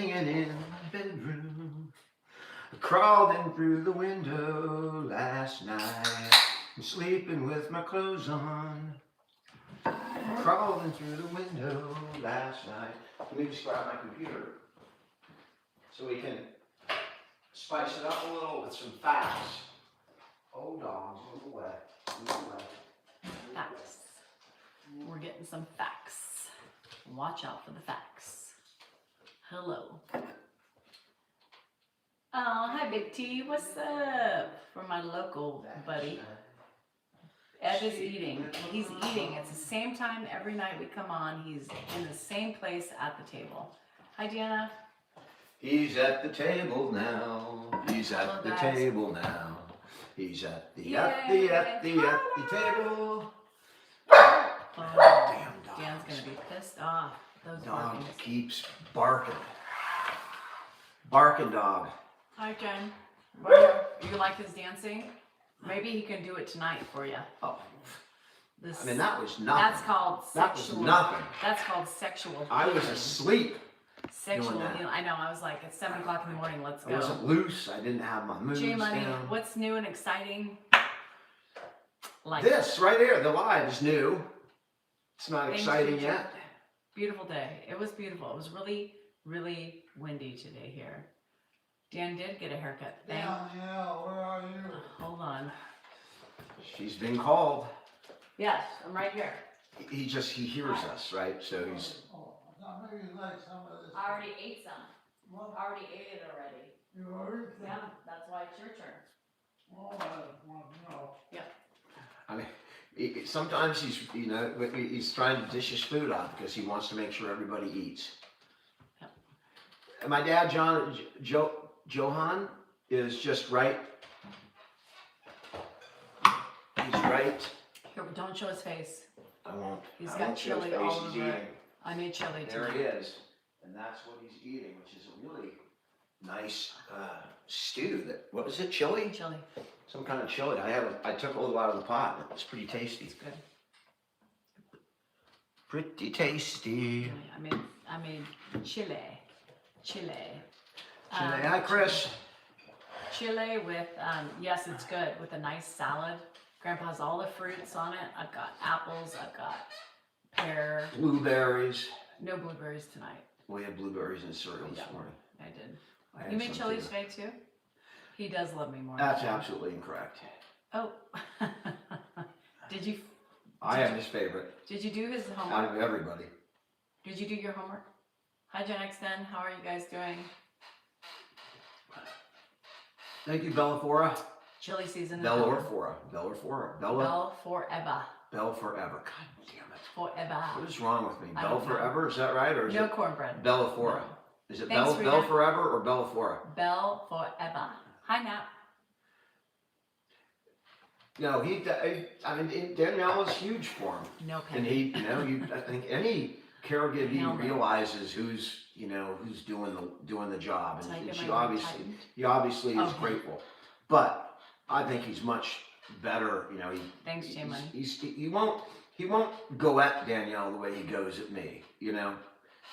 hanging in my bedroom. I crawled in through the window last night. I'm sleeping with my clothes on. Crawled in through the window last night. Let me just grab my computer so we can spice it up a little with some facts. Oh, dogs, move away. Move away. Facts. We're getting some facts. Watch out for the facts. Hello. Oh, hi, Big T. What's up? For my local buddy. Ed is eating. He's eating. It's the same time every night we come on. He's in the same place at the table. Hi, Deanna. He's at the table now. He's at the table now. He's at the table. Oh, Damn dog. Dan's gonna be pissed off. Those Dog barkings. keeps barking. Barking dog. Hi, Jen. You like his dancing? Maybe he can do it tonight for you. Oh, This, I mean, that was nothing. That's called That sexual. was nothing. That's called sexual. I was healing. asleep. Sexual doing that. healing. I know. I was like, it's 7 o'clock in the morning. Let's I go. wasn't loose. I didn't have my moves J Money, down. what's new and exciting? Like This right here, the live is new. It's not Thanks, exciting Future. yet. Beautiful day. It was beautiful. It was really, really windy today here. Dan did get a haircut. Yeah, where are you? Hold on. She's been called. Yes, I'm right here. He hears us, right? So he's. Oh, now maybe you like some of this. I already ate some. What? I already ate it already. You already? Yeah, that's why it's your turn. Oh, I want to know. I mean, sometimes he's, he's trying to dish his food out because he wants to make sure everybody eats. Yep. And my dad, Johan, is just right. He's right. Here, don't show his face. I won't. He's I got won't show his chili face. all He's over it. eating. I made chili There tonight. he is, and that's what he's eating, which is a really nice stew. What was it? Chili? Chili. Some kind of chili. I took a little out of the pot. It's pretty tasty. It's good. Pretty tasty. I made chili. Chili. Hi, Chris. Chili with, yes, it's good, with a nice salad. Grandpa has all the fruits on it. I've got apples, I've got pear. Blueberries. No blueberries tonight. We had blueberries in cereal this morning. I did. I had You made some chili too. today too? He does love me more. That's absolutely incorrect. Oh. Did you I am his favorite do his out homework? of everybody. Did you do your homework? Hi Gen X 10, how are you guys doing? Thank you, Bellafora. Chili season. Bellafora. Bell forever. Bell forever. God damn it. Forever. What is wrong with me? I Bell don't know. forever? Is that right? Or is No it cornbread. Bellafora? No. Is it Thanks, Bell Rita. forever or Bellafora? Bell forever. Hi Nat. No, I mean, Danielle is huge for him. No And penny. I think any caregiver Helmet. realizes who's doing the job, Type and in she my obviously, Titan. he obviously is Okay. grateful. But I think he's much better. Thanks, J Money. He won't go at Danielle the way he goes at me.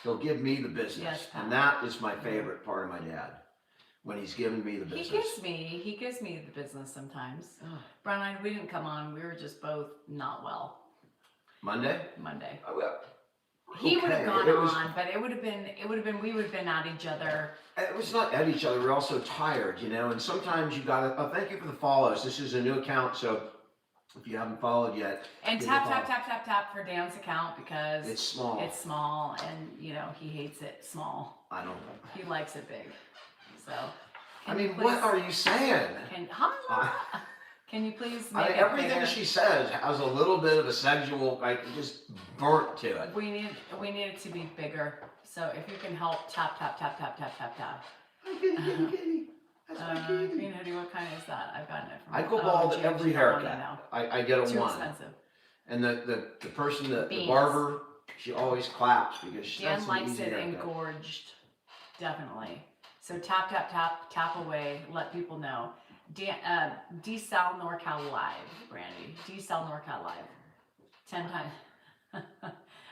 He'll give me the business, Yes, Pat. and that is my favorite part of my dad, when he's giving me the business. He gives me the business sometimes. Brian and I, we didn't come on. We were just both not well Monday. Monday. Oh, well, He would have okay. gone It was- on, but we would have been at each other. It was not at each other. We're also tired, and sometimes you gotta. Thank you for the follows. This is a new account, so if you haven't followed yet, And give tap, me a tap, follow. tap, tap, tap for Dan's account because It's small. it's small and, he hates it small. I don't. He likes it big. So, I can you mean, what please- are you saying? Can you please I make mean, it everything bigger? she says has a little bit of a sexual, just burnt to it. We need it to be bigger. So if you can help tap, tap, tap, tap, tap, tap, tap. Hi, kitty. That's my kitty. Green hoodie, what kind is that? I've gotten it from. I go bald James, every you don't wanna haircut. know. I get a Too one. expensive. And the person, the Beans. barber, she always claps because Dan that's an likes easy it haircut. engorged, definitely. So tap, tap, tap, tap away. Let people know. D-Sal NorCal Live, Brandy. D-Sal NorCal Live. 10 times.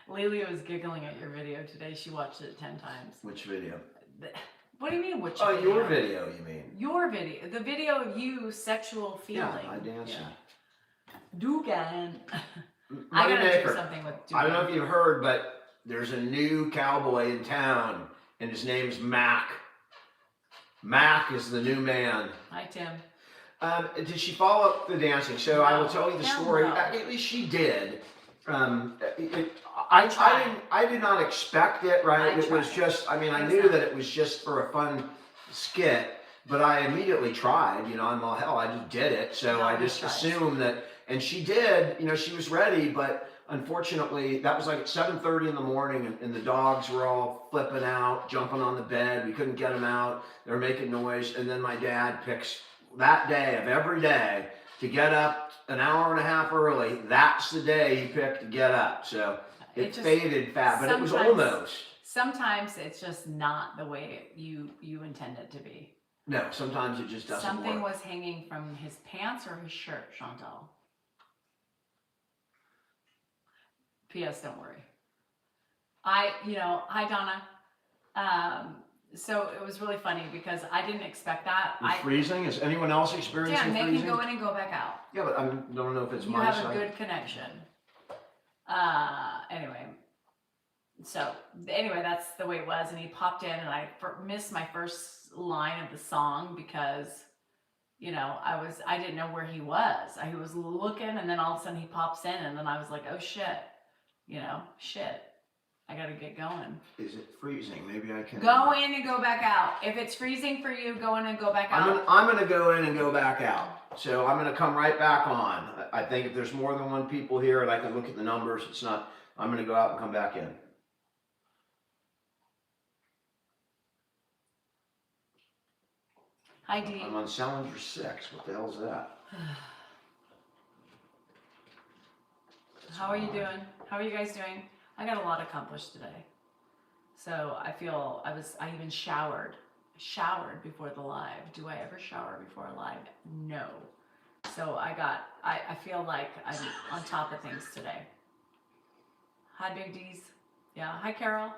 Lelia was giggling at your video today. She watched it 10 times. Which video? What do you mean? Which Oh, video? your video, you mean? Your video. The video of you sexual feeling. Yeah, I dancing. Dugan. I gotta do Moneymaker. something with Dugan. I don't know if you've heard, but there's a new cowboy in town, and his name's Mac. Mac is the new man. Hi, Tim. Did she follow up the dancing? So I will tell you the Hell story. no. At least she did. I tried. did not expect it, right? I It was tried. just, I mean, I knew that it was just for a fun skit, but I immediately tried, you know, I'm all hell, I just did it. So No, I we just tried. assumed that, and she did, you know, she was ready, but unfortunately, that was like at 7:30 in the morning, and the dogs were all flipping out, jumping on the bed. We couldn't get them out. They were making noise. And then my dad picks that day of every day to get up an hour and a half early. That's the day he picked to get up. So it just- faded fast, but it was sometimes- almost. Sometimes it's just not the way you intend it to be. No, sometimes it just doesn't Something work. was hanging from his pants or his shirt, Chantal. P.S. Don't worry. Hi Donna. So it was really funny because I didn't expect that. It's freezing? Is anyone else experiencing Dan, they freezing? can go in and go back out. Yeah, but I don't know if it's You my have side. a good connection. Anyway. So, anyway, that's the way it was. And he popped in and I missed my first line of the song because, you know, I didn't know where he was. I was looking and then all of a sudden he pops in and then I was like, oh shit, you know, shit. I gotta get going. Is it freezing? Maybe I can. Go in and go back out. If it's freezing for you, go in and go back out. I'm gonna go in and go back out. So I'm gonna come right back on. I think if there's more than one people here and I can look at the numbers, it's not, I'm gonna go out and come back in. Hi, Dee. I'm on Salinger 6. What the hell is that? How are you doing? How are you guys doing? I got a lot accomplished today. So I feel I even showered before the live. Do I ever shower before a live? No. So I feel like I'm on top of things today. Hi, Big D's. Yeah. Hi, Carol.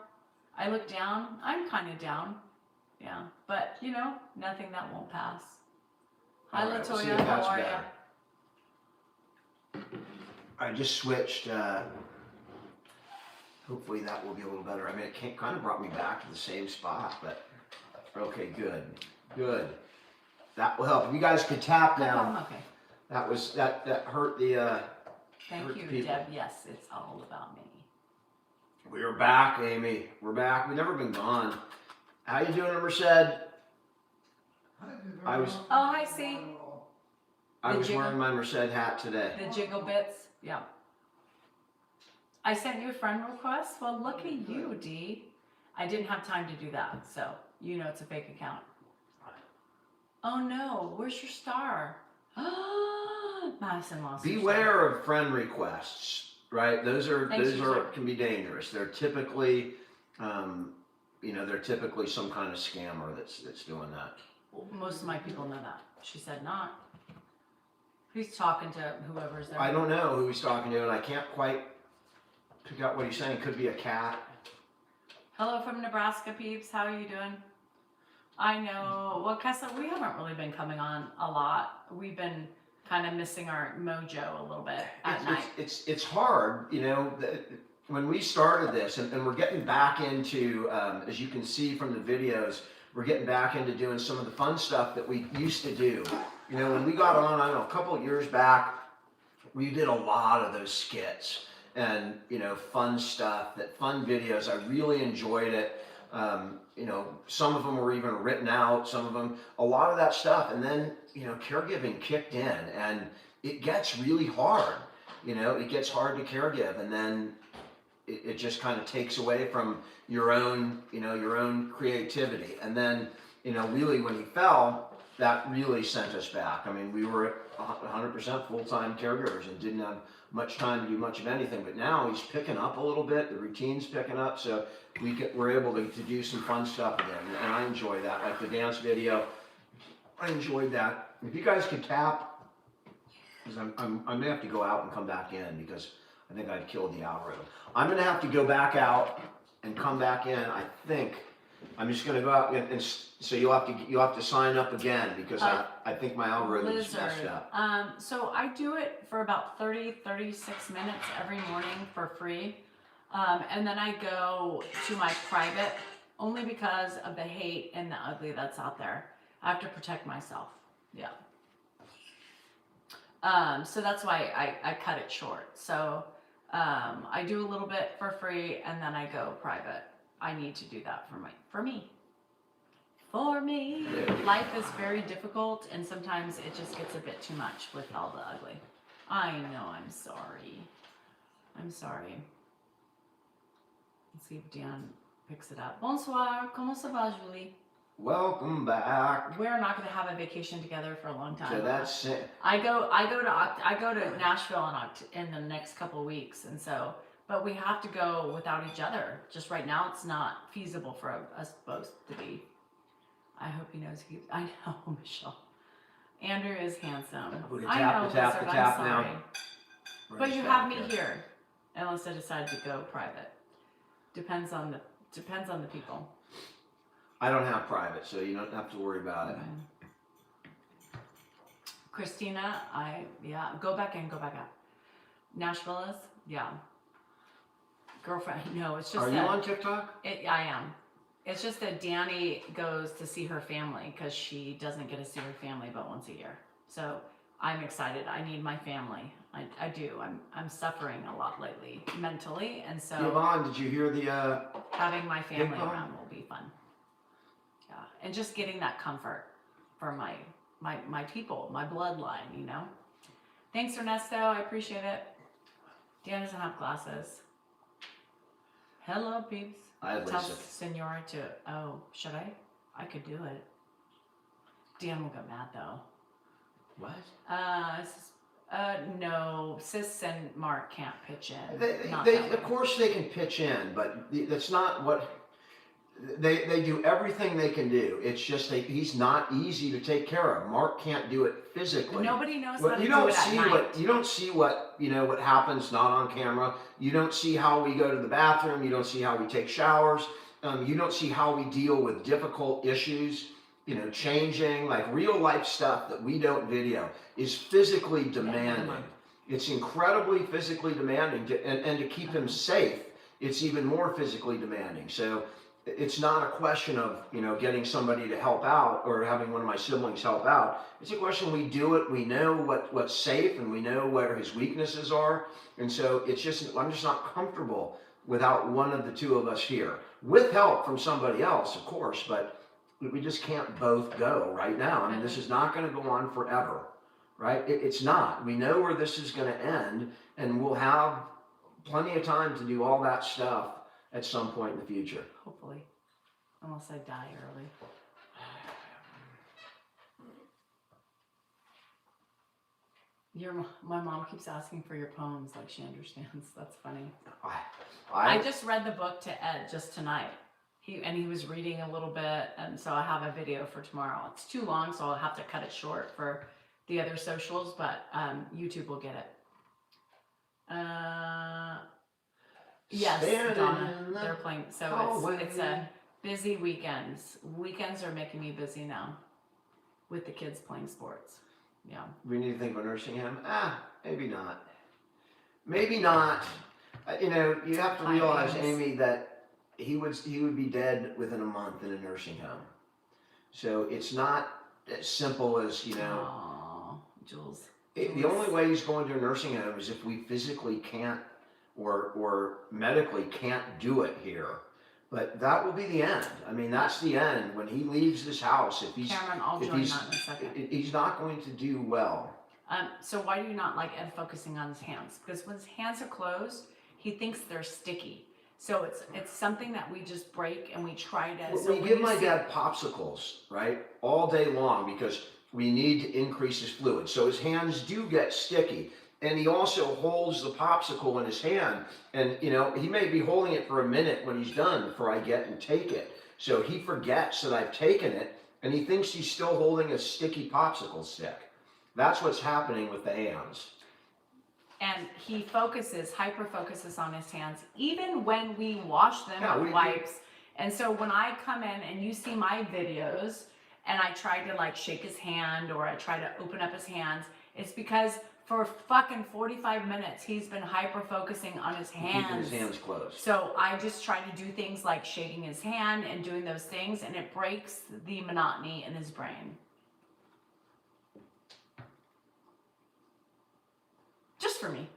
I look down. I'm kind of down. Yeah. But, you know, nothing that won't pass. Hi, All right, we'll see Latoya. if How that's are better. you? I just switched. Hopefully that will be a little better. I mean, it kind of brought me back to the same spot, but okay, good. Good. That will help. If you guys could tap now. Okay. That hurt the. Thank hurt you, the people. Deb. Yes, it's all about me. We are back, Amy. We're back. We've never been gone. How you doing, Merced? I was- Oh, hi, C. I The was jiggle. wearing my Merced hat today. The jiggle bits, yeah. I sent you a friend request. Well, look at you, Dee. I didn't have time to do that, so you know it's a fake account. Oh no, where's your star? Madison lost her star. Beware of friend requests, right? Those Thanks, user. can be dangerous. They're typically, they're typically some kind of scammer that's doing that. Well, most of my people know that. She said not. He's talking to whoever's there. I don't know who he's talking to, and I can't quite pick out what he's saying. Could be a cat. Hello from Nebraska, peeps. How are you doing? I know. Well, Kessa, we haven't really been coming on a lot. We've been kind of missing our mojo a little bit at night. It's hard, you know. When we started this, and we're getting back into, as you can see from the videos, we're getting back into doing some of the fun stuff that we used to do. You know, when we got on, I don't know, a couple of years back, we did a lot of those skits and, you know, fun stuff, fun videos. I really enjoyed it. You know, some of them were even written out, some of them, a lot of that stuff. And then, you know, caregiving kicked in and it gets really hard. You know, it gets hard to caregive, and then it just kind of takes away from your own, you know, your own creativity. And then, you know, really when he fell, that really sent us back. I mean, we were at 100% full-time caregivers and didn't have much time to do much of anything. But now he's picking up a little bit. The routine's picking up, so we're able to do some fun stuff again. And I enjoy that, like the dance video. I enjoyed that. If you guys could tap, because I may have to go out and come back in because I think I've killed the algorithm. I'm gonna have to go back out and come back in, I think. I'm just gonna go out so you'll have to sign up again because I think my algorithm's messed Lizard. up. So I do it for about 36 minutes every morning for free. And then I go to my private only because of the hate and the ugly that's out there. I have to protect myself. Yeah. So that's why I cut it short. So I do a little bit for free and then I go private. I need to do that for me. For me. Life is very difficult and sometimes it just gets a bit too much with all the ugly. I know, I'm sorry. I'm sorry. Let's see if Dan picks it up. Bonsoir, comment ça va, Julie? Welcome back. We're not going to have a vacation together for a long time. So that's it. I go to Nashville in the next couple of weeks, and so, but we have to go without each other. Just right now, it's not feasible for us both to be. I hope he knows he. I know, Michelle. Andrew is handsome. We can I tap know, the tap Lizard, the tap I'm now. sorry. We're But just you back have me here, unless I decide to go private. Depends on the people. I don't have private, so you don't have to worry about it. Christina, go back out. Nashville is, girlfriend. No, it's just Are you that on TikTok? I am. It's just that Danny goes to see her family because she doesn't get to see her family but once a year. So I'm excited. I need my family. I do. I'm suffering a lot lately mentally, and so Yvonne, did you hear the having my family Yvonne? around will be fun. Yeah, and just getting that comfort for my people, my bloodline, you know. Thanks, Ernesto. I appreciate it. Dan doesn't have glasses. Hello, peeps. I had Tell Lisa. Senora to. Oh, should I? I could do it. Dan will get mad though. What? No. Sis and Mark can't pitch in. Of course they can pitch in, but that's not what they do. Everything they can do. It's just he's not easy to take care of. Mark can't do it physically. Nobody knows Well, how to you do don't it at see night. what you don't see what what happens not on camera. You don't see how we go to the bathroom. You don't see how we take showers. You don't see how we deal with difficult issues. Changing like real life stuff that we don't video is physically demanding. It's incredibly physically demanding, and to keep him safe, it's even more physically demanding. So it's not a question of getting somebody to help out or having one of my siblings help out. It's a question we do it. We know what's safe and we know where his weaknesses are, and so I'm just not comfortable without one of the two of us here, with help from somebody else, of course, but we just can't both go right now. I mean, this is not going to go on forever, right? It's not. We know where this is going to end, and we'll have plenty of time to do all that stuff at some point in the future. Hopefully, unless I die early. My mom keeps asking for your poems, like she understands. That's funny. I just read the book to Ed just tonight. He was reading a little bit, and so I have a video for tomorrow. It's too long, so I'll have to cut it short for the other socials, but YouTube will get it. Yes, Donna, they're playing. So it's a busy weekends. Weekends are making me busy now with the kids playing sports. Yeah. We need to think of a nursing home. Maybe not. Maybe not. You have to realize, Amy, that he would be dead within a month in a nursing home. So it's not as simple as Aww, Jules. The only way he's going to a nursing home is if we physically can't or medically can't do it here. But that will be the end. I mean, that's the end. When he leaves this house, Cameron, I'll join that in a second. He's not going to do well. So why do you not like Ed focusing on his hands? Because when his hands are closed, he thinks they're sticky. So it's something that we just break and we try to. We give my dad popsicles, right, all day long because we need to increase his fluid. So his hands do get sticky. And he also holds the popsicle in his hand. And, he may be holding it for a minute when he's done before I get and take it. So he forgets that I've taken it, and he thinks he's still holding a sticky popsicle stick. That's what's happening with the hands. And he hyper focuses on his hands, even when we wash them with wipes And so when I come in and you see my videos and I try to like shake his hand or I try to open up his hands, it's because for fucking 45 minutes he's been hyper focusing on his hands. Keeping his hands closed. So I just try to do things like shaking his hand and doing those things, and it breaks the monotony in his brain. Just for me.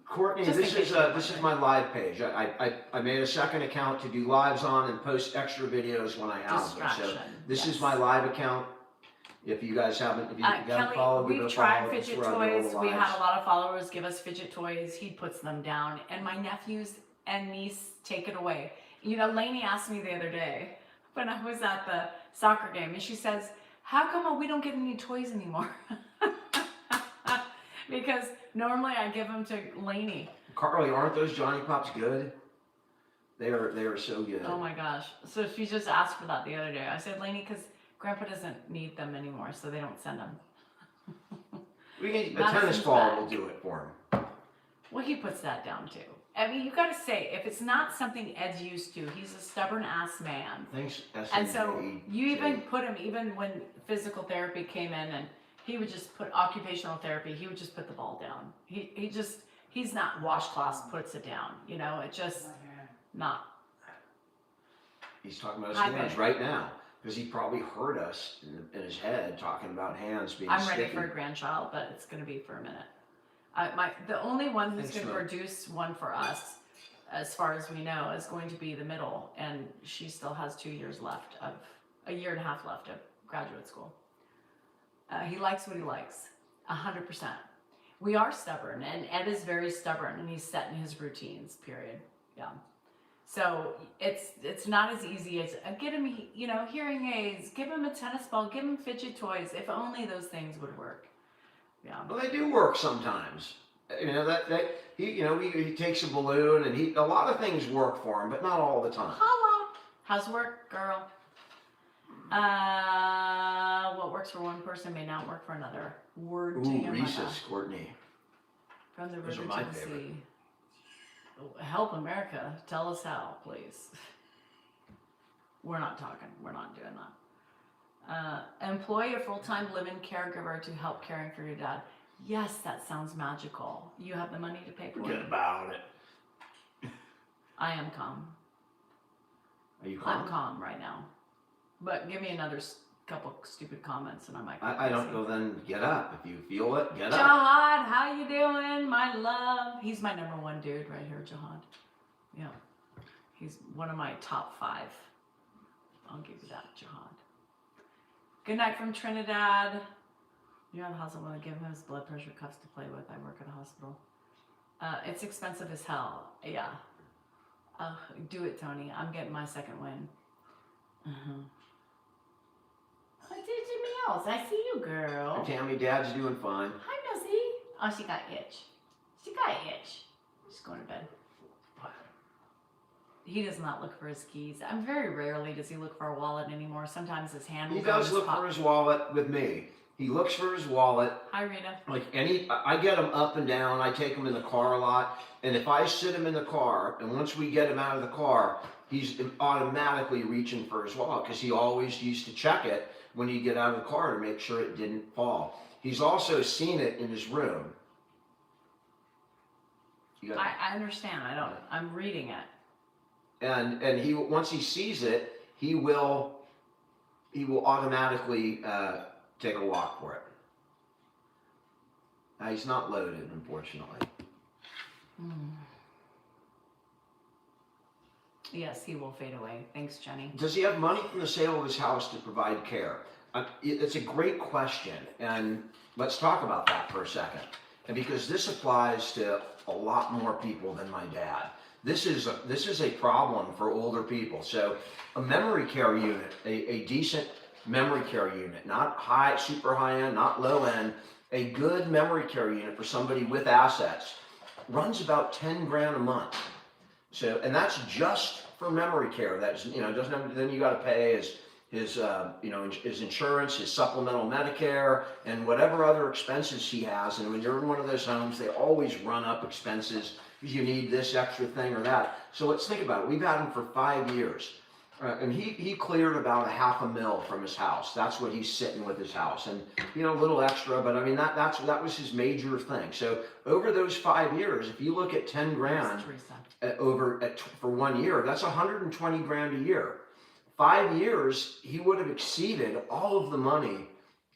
Courtney, Just in this case is you're this is wondering. my live page. I made a second account to do lives on and post extra videos when I have them. So Distraction. this yes. is my live account. If you guys haven't, if you haven't Kelly, followed, give it we've a tried follow. That's fidget where I do all toys. the We lives. had a lot of followers give us fidget toys. He puts them down, and my nephews and niece take it away. You know, Lainey asked me the other day when I was at the soccer game, and she says, "How come we don't get any toys anymore?" Because normally I give them to Lainey. Carly, aren't those Johnny Pops good? They are so good. Oh my gosh. So she just asked for that the other day. I said, Lainey, because Grandpa doesn't need them anymore, so they don't send them. We can, a Madison's tennis ball back. will do it for him. Well, he puts that down too. I mean, you gotta say, if it's not something Ed's used to, he's a stubborn ass man. Thanks, And so S&P. you even put him, even when physical therapy came in and he would just put occupational therapy, he would just put the ball down. He's not washcloth, puts it down. You know, it just not. He's talking about Hi, his hands babe. right now because he probably heard us in his head talking about hands being I'm ready sticky. for a grandchild, but it's gonna be for a minute. The only one who's Thanks, gonna Mo. produce one for us, as far as we know, is going to be the middle, and she still has 2 years left of, a year and a half left of graduate school. He likes what he likes, 100%. We are stubborn, and Ed is very stubborn, and he's set in his routines, period. Yeah. So it's not as easy as get him, you know, hearing aids, give him a tennis ball, give him fidget toys. If only those things would work. Yeah. Well, they do work sometimes. You know that he, you know, he takes a balloon and a lot of things work for him, but not all the time. Holla. How's work, girl? What works for one person may not work for another. Word to Ooh, your mother. Reese's, Courtney. From the Those river are my to the favorite. sea. Help America. Tell us how, please. We're not talking. We're not doing that. Employ a full-time live-in caregiver to help caring for your dad. Yes, that sounds magical. You have the money to pay for Forget it. about it. I am calm. Are you calm? I'm calm right now. But give me another couple stupid comments and I might go I don't crazy. know. Then get up. If you feel it, get up. Jihad, how you doing, my love? He's my number one dude right here, Jihad. Yeah, he's one of my top 5. I'll give you that, Jihad. Good night from Trinidad. You're at the hospital. I'm gonna give him his blood pressure cuffs to play with. I work at a hospital. It's expensive as hell. Yeah. Do it, Tony. I'm getting my second win. I did Jimmy else. I see you, girl. Tammy, Dad's doing fine. Hi, Nosy. Oh, she got itch. She got itch. She's going to bed. He does not look for his keys. Very rarely does he look for a wallet anymore. Sometimes his hand will He go in does his look for his wallet with me. He looks for his wallet. Hi, Rita. Like I get him up and down. I take him in the car a lot. And if I sit him in the car, and once we get him out of the car, he's automatically reaching for his wallet because he always used to check it when he'd get out of the car to make sure it didn't fall. He's also seen it in his room. I understand. I'm reading it. And he once he sees it, he will automatically take a walk for it. He's not loaded, unfortunately. Yes, he will fade away. Thanks, Jenny. Does he have money from the sale of his house to provide care? It's a great question, and let's talk about that for a second. And because this applies to a lot more people than my dad. This is a problem for older people. So a memory care unit, a decent memory care unit, not high, super high end, not low end, a good memory care unit for somebody with assets runs about 10 grand a month. So, and that's just for memory care. That's, you know, doesn't have, then you got to pay his insurance, his supplemental Medicare, and whatever other expenses he has. And when you're in one of those homes, they always run up expenses because you need this extra thing or that. So let's think about it. We've had him for 5 years. And he cleared about $500,000 from his house. That's what he's sitting with his house, and a little extra. But I mean that was his major thing. So over those 5 years, if you look at 10 grand for 1 year, that's 120 grand a year. 5 years, he would have exceeded all of the money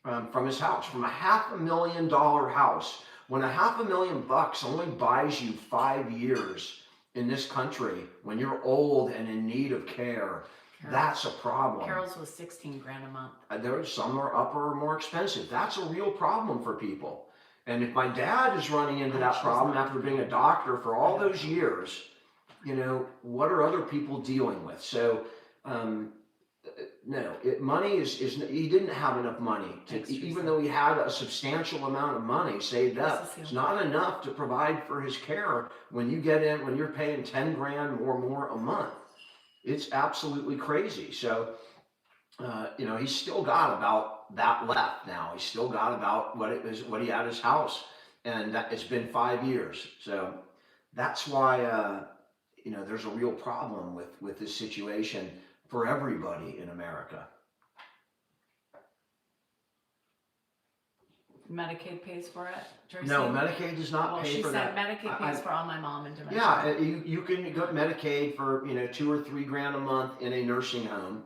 from his house, from a $500,000 house. When $500,000 only buys you 5 years in this country, when you're old and in need of care, that's a problem. Carol's was 16 grand a month. Some are upper or more expensive. That's a real problem for people. And if my dad is running into that problem after being a doctor for all those years, what are other people dealing with? So, no, money is he didn't have enough money even though he had a substantial amount of money saved up. It's not enough to provide for his care when you're paying 10 grand or more a month. It's absolutely crazy. So, he's still got about that left now. He's still got about what he had his house, and it's been 5 years. So that's why, there's a real problem with this situation for everybody in America. Medicaid pays for it, Tracy? No, Medicaid does not pay for that. She said Medicaid pays for all my mom and dementia. Yeah, you can go Medicaid for 2 or 3 grand a month in a nursing home.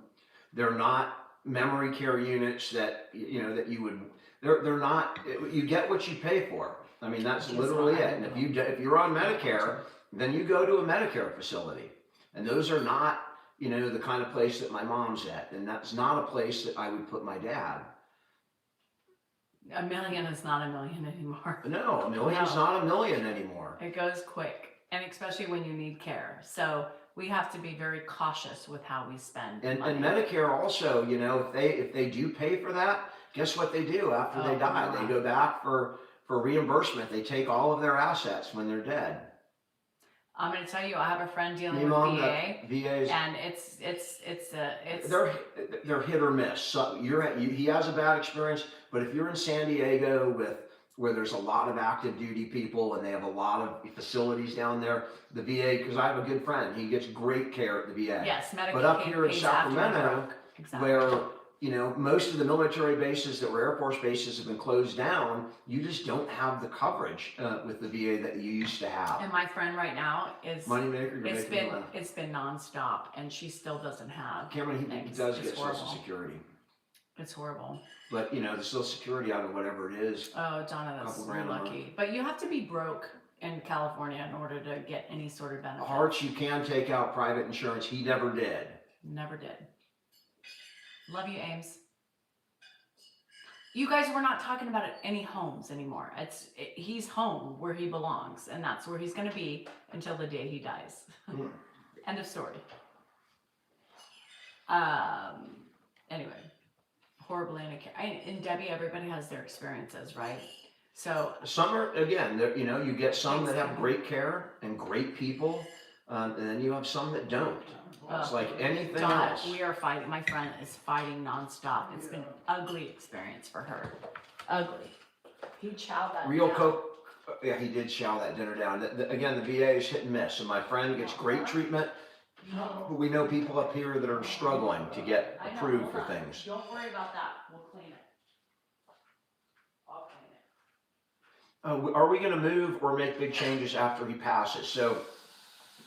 They're not memory care units that that you would. They're not. You get what you pay for. I mean, that's literally it. And if you're on Medicare, then you go to a Medicare facility, and those are not the kind of place that my mom's at, and that's not a place that I would put my dad. $1 million is not $1 million anymore. No, $1 million's not $1 million anymore. It goes quick, and especially when you need care. So we have to be very cautious with how we spend money. And Medicare also, if they do pay for that, guess what they do after they die? They go back for reimbursement. They take all of their assets when they're dead. I'm going to tell you, I have a friend dealing with VA, VA's, and it's they're hit or miss. So he has a bad experience, but if you're in San Diego where there's a lot of active duty people and they have a lot of facilities down there, the VA, because I have a good friend, he gets great care at the VA. Yes, Medicaid. But up here in pays after Sacramento, exactly. where most of the military bases that were Air Force bases have been closed down, you just don't have the coverage with the VA that you used to have. And my friend right now is Moneymaker, it's been nonstop, and she still doesn't have. Cameron, he does get Social Security. It's horrible. But the Social Security out of whatever it is. Oh, Donna, that's lucky. But you have to be broke in California in order to get any sort of benefit. Hearts, you can take out private insurance. He never did. Never did. Love you, Ames. You guys, we're not talking about any homes anymore. He's home where he belongs, and that's where he's going to be until the day he dies. End of story. Anyway, horribly in Debbie, everybody has their experiences, right? So some are, again, you get some that have great care and great people, and then you have some that don't. It's like anything else. We are fighting. My friend is fighting nonstop. It's been an ugly experience for her. Ugly. He chowed that down. Yeah, he did chow that dinner down. Again, the VA is hit and miss. And my friend gets great treatment. But we know people up here that are struggling to get approved for things. Don't worry about that. We'll clean it. I'll clean it. Are we going to move or make big changes after he passes? So,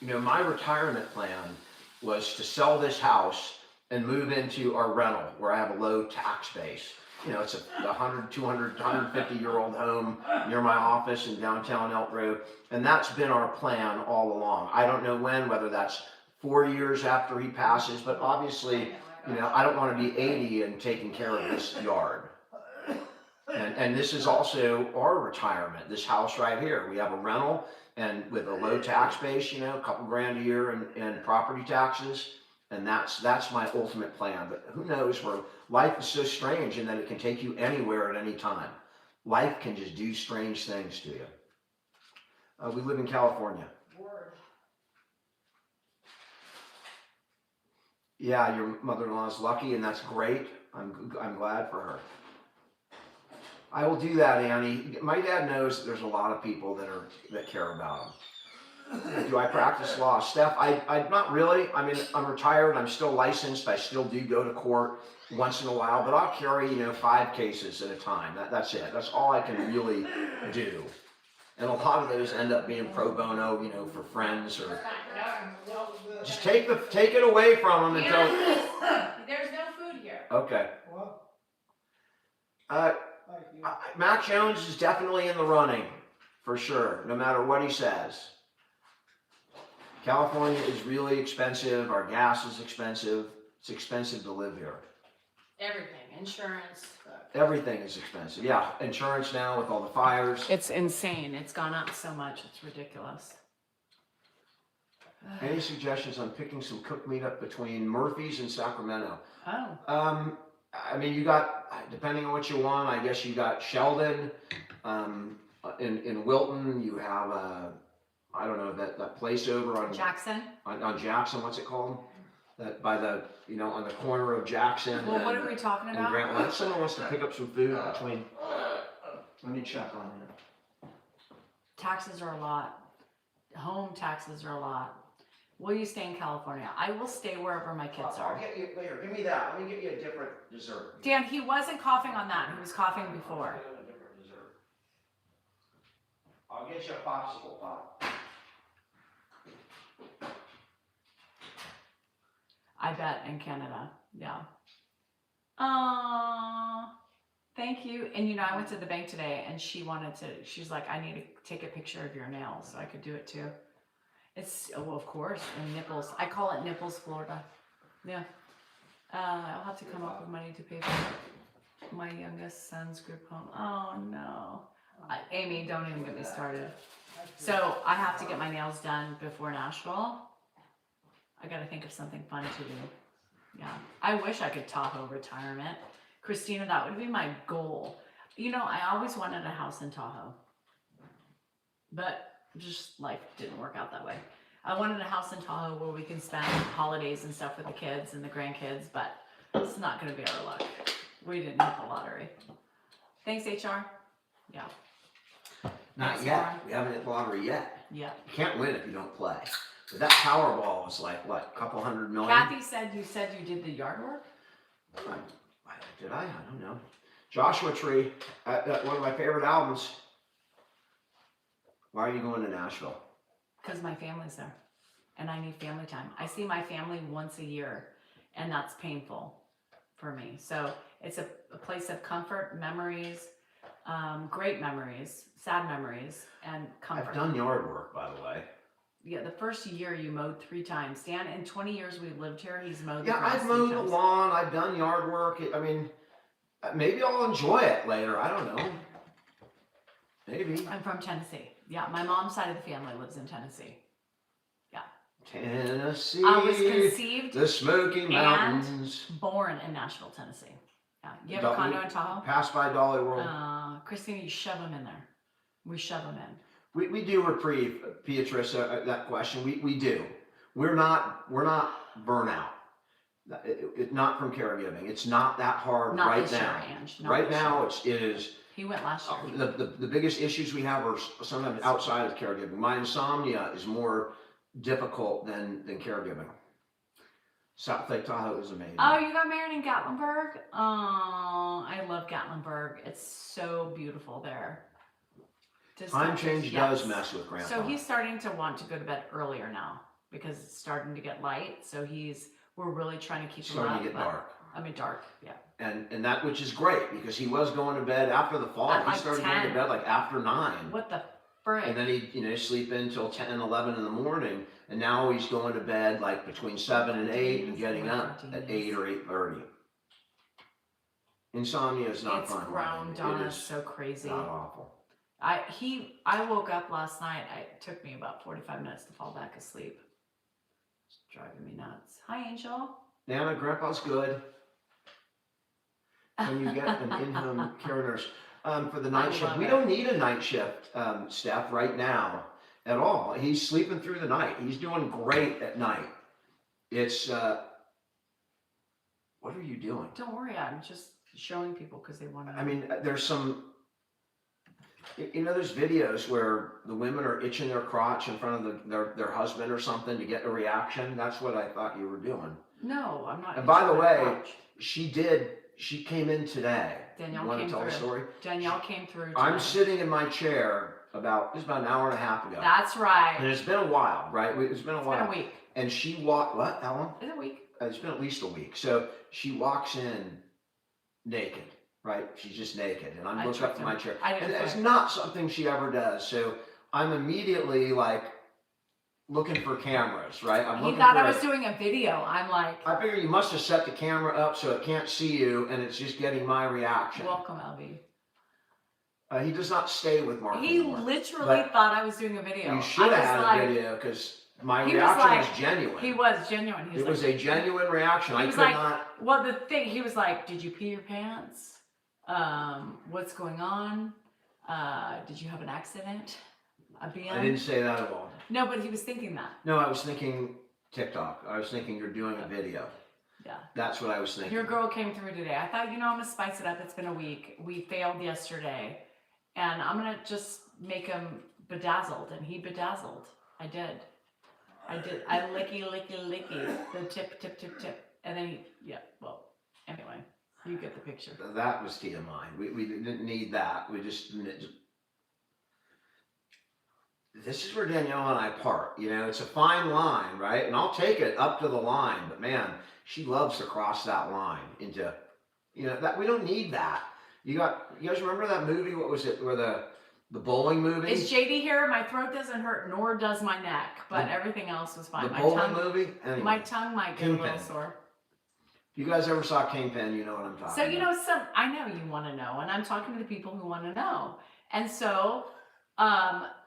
my retirement plan was to sell this house and move into our rental where I have a low tax base. It's a 100, 200, 150-year-old home near my office in downtown Elk Grove. And that's been our plan all along. I don't know whether that's 4 years after he passes, but obviously, I don't want to be 80 and taking care of this yard. And this is also our retirement, this house right here. We have a rental, and with a low tax base, a couple grand a year in property taxes, and that's my ultimate plan. But who knows, where life is so strange in that it can take you anywhere at any time. Life can just do strange things to you. We live in California. Yeah, your mother-in-law is lucky, and that's great. I'm glad for her. I will do that, Annie. My dad knows that there's a lot of people that care about him. Do I practice law? Steph, I not really. I mean, I'm retired. I'm still licensed. I still do go to court once in a while, but I'll carry, 5 cases at a time. That's it. That's all I can really do. And a lot of those end up being pro bono, for friends or just take it away from them and tell. There's no food here. Okay. What? Uh, Thank you. Mac Jones is definitely in the running, for sure, no matter what he says. California is really expensive. Our gas is expensive. It's expensive to live here. Everything, insurance. Everything is expensive. Yeah, insurance now with all the fires. It's insane. It's gone up so much. It's ridiculous. Any suggestions on picking some cooked meat up between Murphy's and Sacramento? Oh. I mean, you got, depending on what you want, I guess you got Sheldon. In Wilton, you have I don't know, that place over on Jackson. on Jackson. What's it called? That by the on the corner of Jackson. Well, what are we talking and about? Grant. Well, someone wants to pick up some food between. Let me check on that. Taxes are a lot. Home taxes are a lot. Will you stay in California? I will stay wherever my kids I'll are. get you later. Give me that. Let me get you a different dessert. Dan, he wasn't coughing on that. He was coughing before. I'll get you a different dessert. I'll get you a popsicle pop. I bet in Canada. Yeah. Thank you. And I went to the bank today and she's like, I need to take a picture of your nails so I could do it too. It's, well, of course, in Nipples. I call it Nipples, Florida. Yeah. I'll have to come up with money to pay for my youngest son's group home. Oh no. Amy, don't even get me started. So I have to get my nails done before Nashville. I gotta think of something fun to do. Yeah. I wish I could Tahoe retirement. Christina, that would be my goal. I always wanted a house in Tahoe. But just life didn't work out that way. I wanted a house in Tahoe where we can spend holidays and stuff with the kids and the grandkids, but it's not gonna be our luck. We didn't hit the lottery. Thanks, HR. Yeah. Not Thanks, yet. Lauren. We haven't hit the lottery yet. Yeah. You can't win if you don't play. But that Powerball was like, what, a couple $100 million? Kathy said you did the yard work? Did I? I don't know. Joshua Tree, one of my favorite albums. Why are you going to Nashville? Because my family's there. And I need family time. I see my family once a year, and that's painful for me. So it's a place of comfort, memories, great memories, sad memories, and comfort. I've done yard work, by the way. Yeah, the first year you mowed 3 times. Dan, in 20 years we've lived here, he's mowed the Yeah, grass I've 3 mowed the times. lawn. I've done yard work. I mean, maybe I'll enjoy it later. I don't know. Maybe. I'm from Tennessee. Yeah, my mom's side of the family lives in Tennessee. Tennessee. I was conceived the Smoky Mountains. born in Nashville, Tennessee. Yeah, you have a condo in Tahoe? Pass by Dolly World. Christina, you shove them in there. We shove them in. We do reprieve, Beatrice, that question. We do. We're not burnout. Not from caregiving. It's not that hard Not right this now. year, Ange. Not Right this now, year. it is. He went last year. The biggest issues we have are sometimes outside of caregiving. My insomnia is more difficult than caregiving. South Lake Tahoe is amazing. Oh, you got married in Gatlinburg? Oh, I love Gatlinburg. It's so beautiful there. Time change does mess with Grandpa. So he's starting to want to go to bed earlier now because it's starting to get light. So we're really trying to keep him up. Starting to get dark. I mean, dark, yeah. And that, which is great, because he was going to bed after the fall. At He like started 10. going to bed like after 9. What the frick? And then he'd sleep in until 10, 11 in the morning. And now he's going to bed like between 7 and 8 and getting up at 8 or 8:30. Insomnia is not fun. It's grown on us so crazy. Not awful. I woke up last night. It took me about 45 minutes to fall back asleep. It's driving me nuts. Hi, Angel. Nana, Grandpa's good. Can you get an in-home care nurse for the night shift? We don't need a night shift, Steph, right now at all. He's sleeping through the night. He's doing great at night. It's, what are you doing? Don't worry, I'm just showing people because they want to know. I mean, there's some, You know, there's videos where the women are itching their crotch in front of their husband or something to get a reaction. That's what I thought you were doing. No, I'm not. And by the itching my way, crotch. she came in today. Danielle You want came to tell through. the story? Danielle came through. I'm today. sitting in my chair it was about an hour and a half ago. That's right. And it's been a while, right? It's been a It's while. been a week. And she walked, what, how long? Is it a week? It's been at least a week. So she walks in naked, right? She's just naked. And I'm I looking up tricked from my him. chair. I And didn't it's flip. not something she ever does. So I'm immediately like looking for cameras, right? I'm He looking thought for I was doing a video. I'm like, I figure you must have set the camera up so it can't see you and it's just getting my reaction. welcome, LB. He does not stay with Mark He anymore. literally But thought I was doing a video. You should I have was had like, a video because my he was reaction like- was genuine. He was genuine. He It was a genuine reaction. he I was could like- not. Well, the thing, he was like, did you pee your pants? What's going on? Did you have an accident? A BM? I didn't say that at all. No, but he was thinking that. No, I was thinking TikTok. I was thinking you're doing a video. Yeah. That's what I was thinking. Your girl came through today. I thought, I'm gonna spice it up. It's been a week. We failed yesterday, and I'm gonna just make him bedazzled, and he bedazzled. I did. I licky, the tip, and then well, anyway, you get the picture. That was TMI. We didn't need that. We just. This is where Danielle and I part. You know, it's a fine line, right? And I'll take it up to the line, but man, she loves to cross that line into, that we don't need that. You guys remember that movie? What was it? Where the bowling movie? Is JD here? My throat doesn't hurt, nor does my neck, but everything else was fine. The My bowling tongue, movie? Anyway. my tongue might get a little Kingpin. sore. If you guys ever saw Kingpin, you know what I'm talking So about. I know you want to know, and I'm talking to the people who want to know. And so,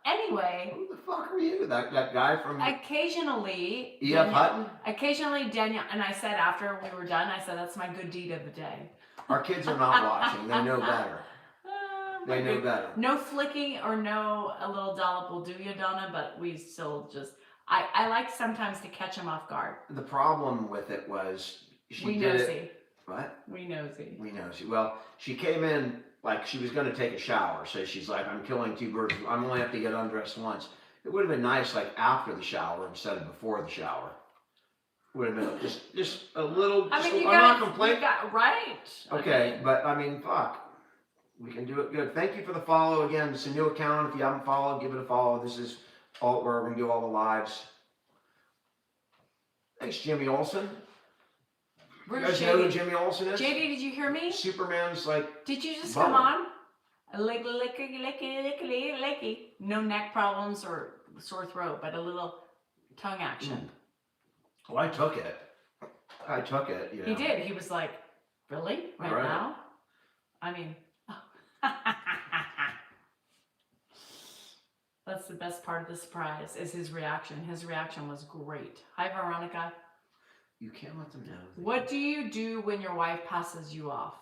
anyway, Who the fuck are you? That guy from occasionally, E.F. Hutton? occasionally Danielle, and I said after we were done, I said that's my good deed of the day. Our kids are not watching. They know better. My They know good- better. No flicking or no a little dollop will do you, Donna, but we still just, I like sometimes to catch them off guard. The problem with it was We did nosy. it. What? We nosy. We know. Well, she came in like she was going to take a shower, so she's like, "I'm killing two birds. I'm only have to get undressed once." It would have been nice, like after the shower instead of before the shower. Would have been just a little. I mean, I'm you not got complaining. right. Okay, I mean, but I mean, fuck. We can do it good. Thank you for the follow again. It's a new account. If you haven't followed, give it a follow. This is all where we're gonna do all the lives. Thanks, Jimmy Olsen. You where's guys know who JD? Jimmy Olsen is? JD, did you hear me? Superman's like. Did you just Bummer. come on? Licky. No neck problems or sore throat, but a little tongue action. Oh, I took it. You know. He did. He was like, really? Right Right. now? I mean, that's the best part of the surprise is his reaction. His reaction was great. Hi, Veronica. You can't let them know. What do you do when your wife passes you off?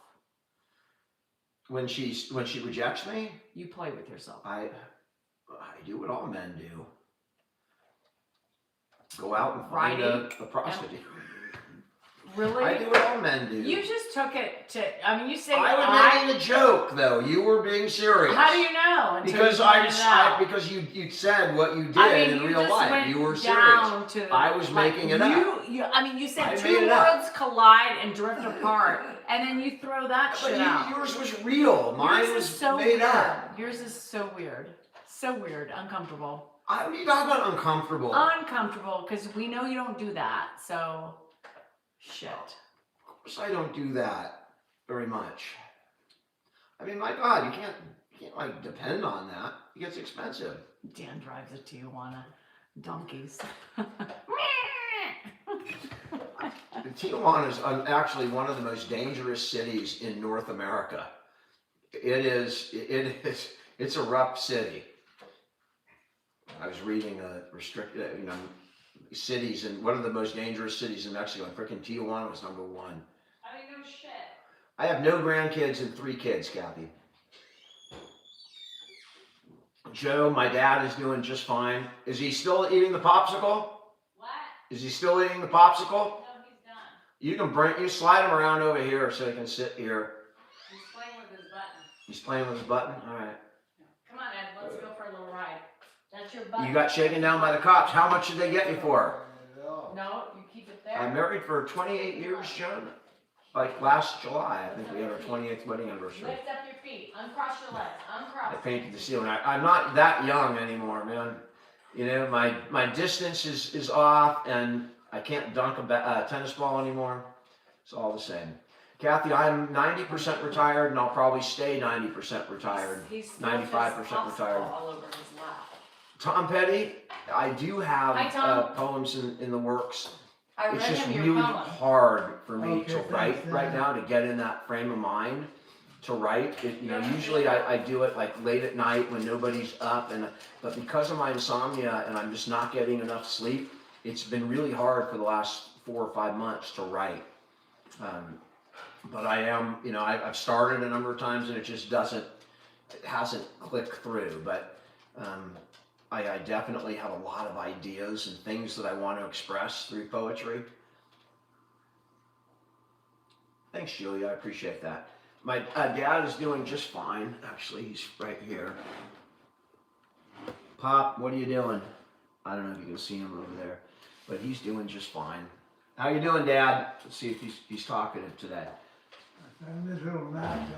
When she rejects me, You play with yourself. I do what all men do. Go out and find a prostitute. Really? I do what all men do. You just took it to, I mean, you say, I was making a joke though. You were being serious. how do you know? Until Because you I pointed it out. because you said what you did I mean, in you real just life. went You were serious. down to I was making it up. I mean, you said I two made it up. worlds collide and drift apart, and then you throw that But shit out. yours was real. Mine Yours was is so made weird. up. Yours is so weird. So weird. Uncomfortable. What are you talking about uncomfortable? Uncomfortable, because we know you don't do that, so shit. Of course I don't do that very much. I mean, my God, you can't like depend on that. It gets expensive. Dan drives a Tijuana. Donkeys. Tijuana is actually one of the most dangerous cities in North America. It's a rough city. I was reading cities, and one of the most dangerous cities in Mexico, and freaking Tijuana was number one. I mean, no shit. I have no grandkids and 3 kids, Kathy. Joe, my dad, is doing just fine. Is he still eating the popsicle? What? Is he still eating the popsicle? No, he's done. You slide him around over here so he can sit here. He's playing with his button. He's playing with his button? All right. your butt. You got shaken down by the cops. How much did they get you for? No, you keep it there. I'm married for 28 years, Joan. Like last July, I think we had our 28th wedding anniversary. Lift up your feet. Uncross your legs. Uncross. I painted the ceiling. I'm not that young anymore, man. You know, my distance is off, and I can't dunk a tennis ball anymore. It's all the same. Kathy, I'm 90% retired, and I'll probably stay 90% retired. He's 95% retired. all over his lap. Tom Petty, I do have Hi, Tom. poems in the works. I It's read just him your really poem. hard for me Okay, to write thanks, right Dan. now, to get in that frame of mind to write. Usually I do it like late at night when nobody's up, but because of my insomnia and I'm just not getting enough sleep, it's been really hard for the last 4 or 5 months to write. But I am, I've started a number of times and it hasn't clicked through. But I definitely have a lot of ideas and things that I want to express through poetry. Thanks, Julia. I appreciate that. My dad is doing just fine. Actually, he's right here. Pop, what are you doing? I don't know if you can see him over there, but he's doing just fine. How you doing, Dad? Let's see if he's talkative today. And this little napkin.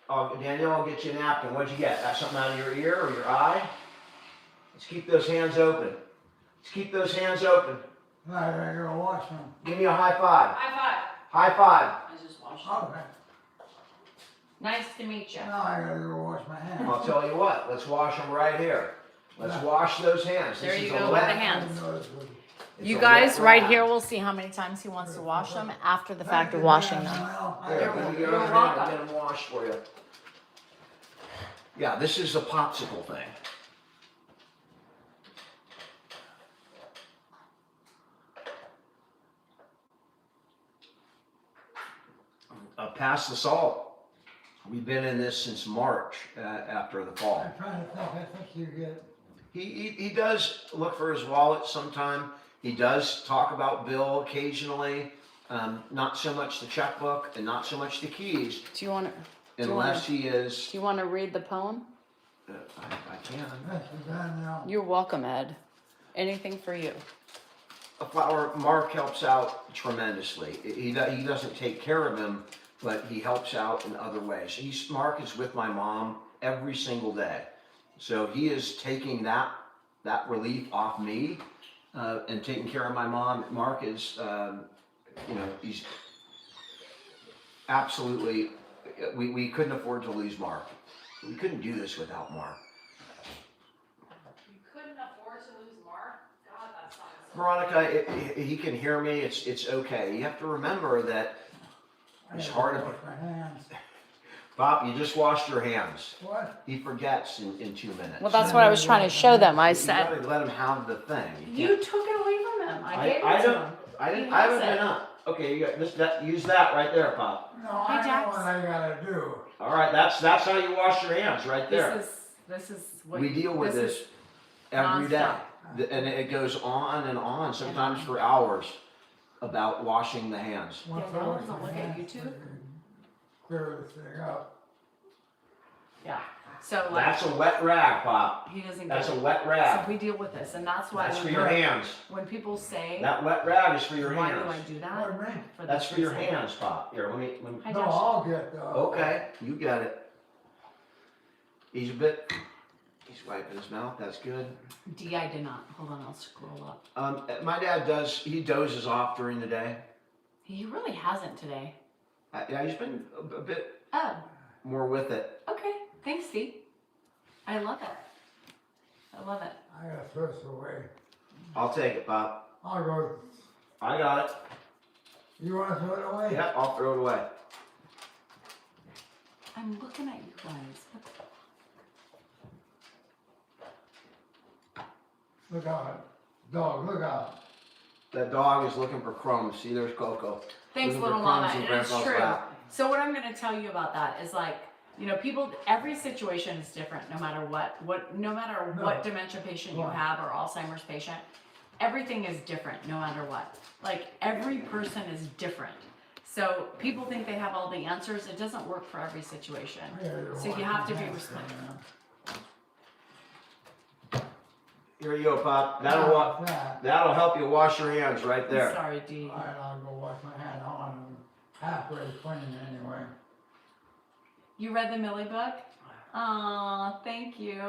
Oh, Daniel, I'll get you a napkin. What'd you get? Got something out of your ear or your eye? Let's keep those hands open. Let's keep those hands open. No, I gotta go wash them. Give me a high five. High five. High five. I just washed them. Okay. Nice to meet you. Now I gotta go wash my hands. I'll tell you what. Let's wash them right here. Let's wash those hands. There This you is go a with wet- the hands. I didn't know this was- it's You a guys, wet right rag. here, we'll see how many times he wants to wash them after the fact of Thank you, washing Dan. them. Well, I Here, gotta let me go- go You're over here and welcome. get them washed for you. Yeah, this is a popsicle thing. Pass the salt. We've been in this since March after the fall. I'm trying to think, I think you get, He does look for his wallet sometime. He does talk about Bill occasionally. Not so much the checkbook and not so much the keys, Do you want to? unless he is. Do you want to read the poem? I can. that's done now. You're welcome, Ed. Anything for you. A flower. Mark helps out tremendously. He doesn't take care of him, but he helps out in other ways. Mark is with my mom every single day, so he is taking that relief off me and taking care of my mom. Mark is, he's absolutely. We couldn't afford to lose Mark. We couldn't do this without Mark. You couldn't afford to lose Mark? God, that sounds so. Veronica, he can hear me. It's okay. You have to remember that I it's gotta hard to. wash my hands. Bob, you just washed your hands. What? He forgets in 2 minutes. Well, that's what I was trying to show them. I You said, gotta let him have the thing. you took it away from him. I gave I it to don't. him. I didn't. He I haven't has it. been up. Okay, you got this. Use that right there, Pop. No, Hi, I know Jax. what I gotta do. All right, that's how you wash your hands, right there. This is what We deal with this this is every day, nonstop. and it goes on and on, sometimes for hours, about washing the hands. Once Yeah, I no wash one's gonna my look at hands, you too. I can clear this thing up. Yeah. So like That's a wet rag, Pop. he doesn't That's get a it. wet So rag. we deal with this, and that's why That's for when your we're- hands. when people say, That wet rag is for your why do I hands. do that? Pardon me? That's this for your reason. hands, Pop. Here, let me. Hi, No, Josh. I'll get the. Okay, you got it. He's wiping his mouth, that's good. D, I did not. Hold on, I'll scroll up. My dad he dozes off during the day. He really hasn't today. Yeah, he's been a bit Oh, more with it. okay. Thanks, D. I love it. I love it. I gotta throw this away. I'll take it, Pop. I'll go, I got it. you wanna throw it away? Yep, I'll throw it away. I'm looking at you guys. What the- Look out, dog, look out. That dog is looking for crumbs. See, there's Coco. Thanks, Looking little for mama. crumbs in And it's Grandpa's true. lap. So what I'm going to tell you about that is like, people, every situation is different no matter no matter No. what dementia patient you Right. have or Alzheimer's patient, everything is different no matter what. Like every person is different. So people think they have all the answers. It doesn't work for every situation. I gotta go So you wash have my to be hands respectful. now. Here you go, Pop. That. That'll help you wash your hands right I'm there. sorry, D. Alright, I'll go wash my hand on. I'm halfway clean anyway. You read the Millie book? Aw, thank you.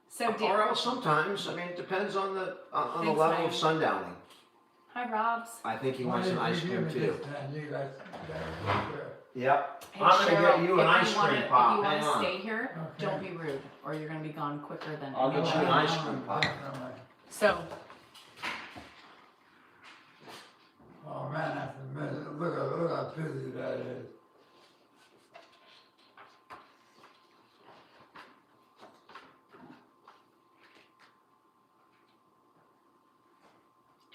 So, Or else sometimes, I mean, it depends on the Thanks, level of Ryan. sundowning. Hi, Robs. I think he Why wants an did ice you cream give me too. this then? You guys, that was good. Yep. Hey, I'm gonna Cheryl, get you an if ice you wanna, cream, Pop. If you Hang want on. to stay here, Okay. don't be rude, or you're going to be gone quicker than I'll get anyone. you an ice cream, Pop. Definitely. So, Oh man, that's a mess. Look how busy that is.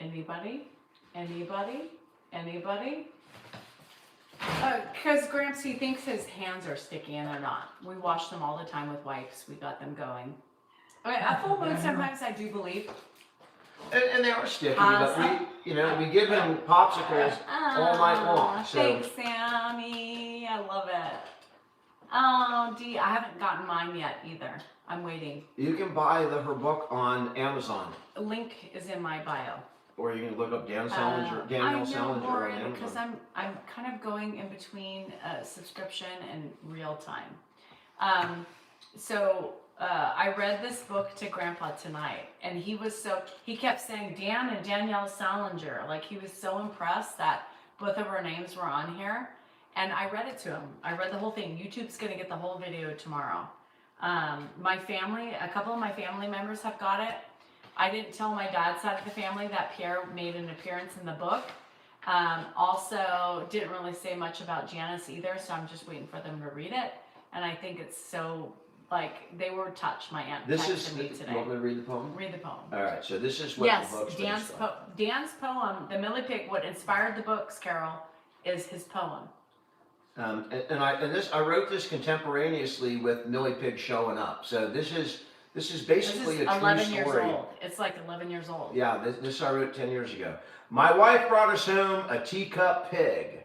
anybody? Anybody? Anybody? Because Gramps, he thinks his hands are sticky and they're not. We wash them all the time with wipes. We got them going. A full moon, sometimes I do believe. And they are sticky, but we give him popsicles all night long. So Thanks, Sammy. I love it. Oh, Dee, I haven't gotten mine yet either. I'm waiting. you can buy her book on Amazon, Link is in my bio. or you can look up Dan Salinger, Daniel I know, Salinger on Lauren, because Amazon. I'm kind of going in between subscription and real time. I read this book to Grandpa tonight, and he kept saying Dan and Danielle Salinger, like he was so impressed that both of our names were on here, and I read it to him. I read the whole thing. YouTube's gonna get the whole video tomorrow. A couple of my family members have got it. I didn't tell my dad's side of the family that Pierre made an appearance in the book. Also, didn't really say much about Janice either, so I'm just waiting for them to read it. And I think it's so, like, they were touched. My aunt This texted is. me You today. want me to read the poem? Read the poem. All right. So this is what Yes, the book's based on. Dan's poem, the Millie Pig, what inspired the books, Carol, is his poem. I wrote this contemporaneously with Millie Pig showing up. So this is basically This is a true 11 story. years old. It's like 11 years old. Yeah, this I wrote 10 years ago. My wife brought us home a teacup pig.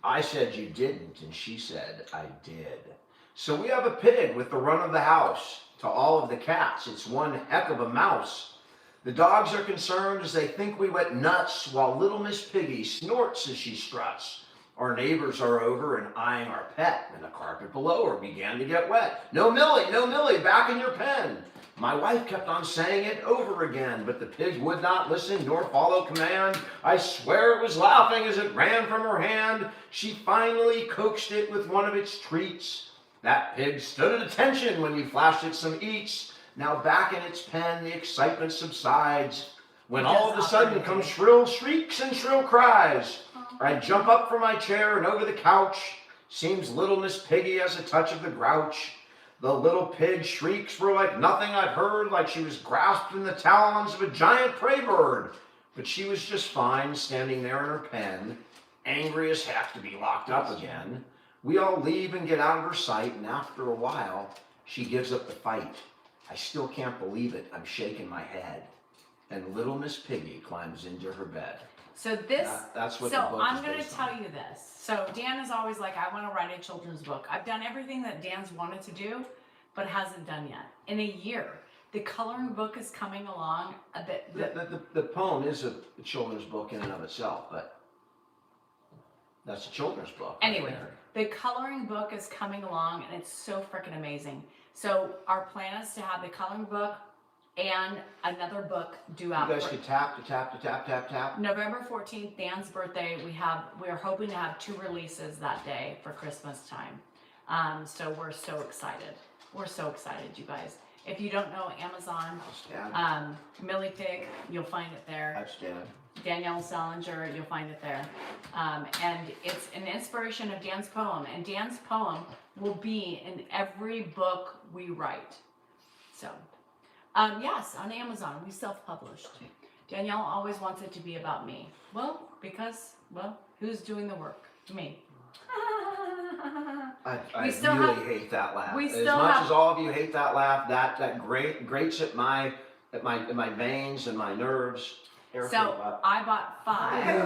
I said you didn't, and she said I did. So we have a pig with the run of the house. To all of the cats, it's one heck of a mouse. The dogs are concerned as they think we went nuts, while little Miss Piggy snorts as she struts. Our neighbors are over and eyeing our pet, and the carpet below her began to get wet. No, Millie, back in your pen. My wife kept on saying it over again, but the pig would not listen nor follow command. I swear it was laughing as it ran from her hand. She finally coaxed it with one of its treats. That pig stood at attention when we flashed it some eats. Now back in its pen, the excitement subsides, when all of a sudden comes shrill shrieks and shrill cries. I jump up from my chair and over the couch. Seems little Miss Piggy has a touch of the grouch. The little pig shrieks were like nothing I'd heard, like she was grasped in the talons of a giant prey bird. But she was just fine, standing there in her pen, angry as heck to be locked up again. We all leave and get out of her sight, and after a while, she gives up the fight. I still can't believe it. I'm shaking my head. And little Miss Piggy climbs into her bed. So That's what the book I'm is going to based tell on. you this. So Dan is always like, I want to write a children's book. I've done everything that Dan's wanted to do, but hasn't done yet. In a year, the coloring book is coming along. The poem is a children's book in and of itself, but that's a children's book. Anyway, the coloring book is coming along, and it's so freaking amazing. So our plan is to have the coloring book and another book due out. You guys could tap. November 14th, Dan's birthday. We're hoping to have 2 releases that day for Christmas time. So we're so excited. We're so excited, you guys. If you don't know Amazon, Millie Pig, you'll find it there. That's Dan. Danielle Salinger, you'll find it there. And it's an inspiration of Dan's poem. And Dan's poem will be in every book we write. So, yes, on Amazon, we self-published. Danielle always wants it to be about me. Well, because, who's doing the work? Me. I We still really hate that laugh. we As still much have- as all of you hate that laugh, that grates at my veins and my nerves. Here, So, Bob. I bought 5. Here,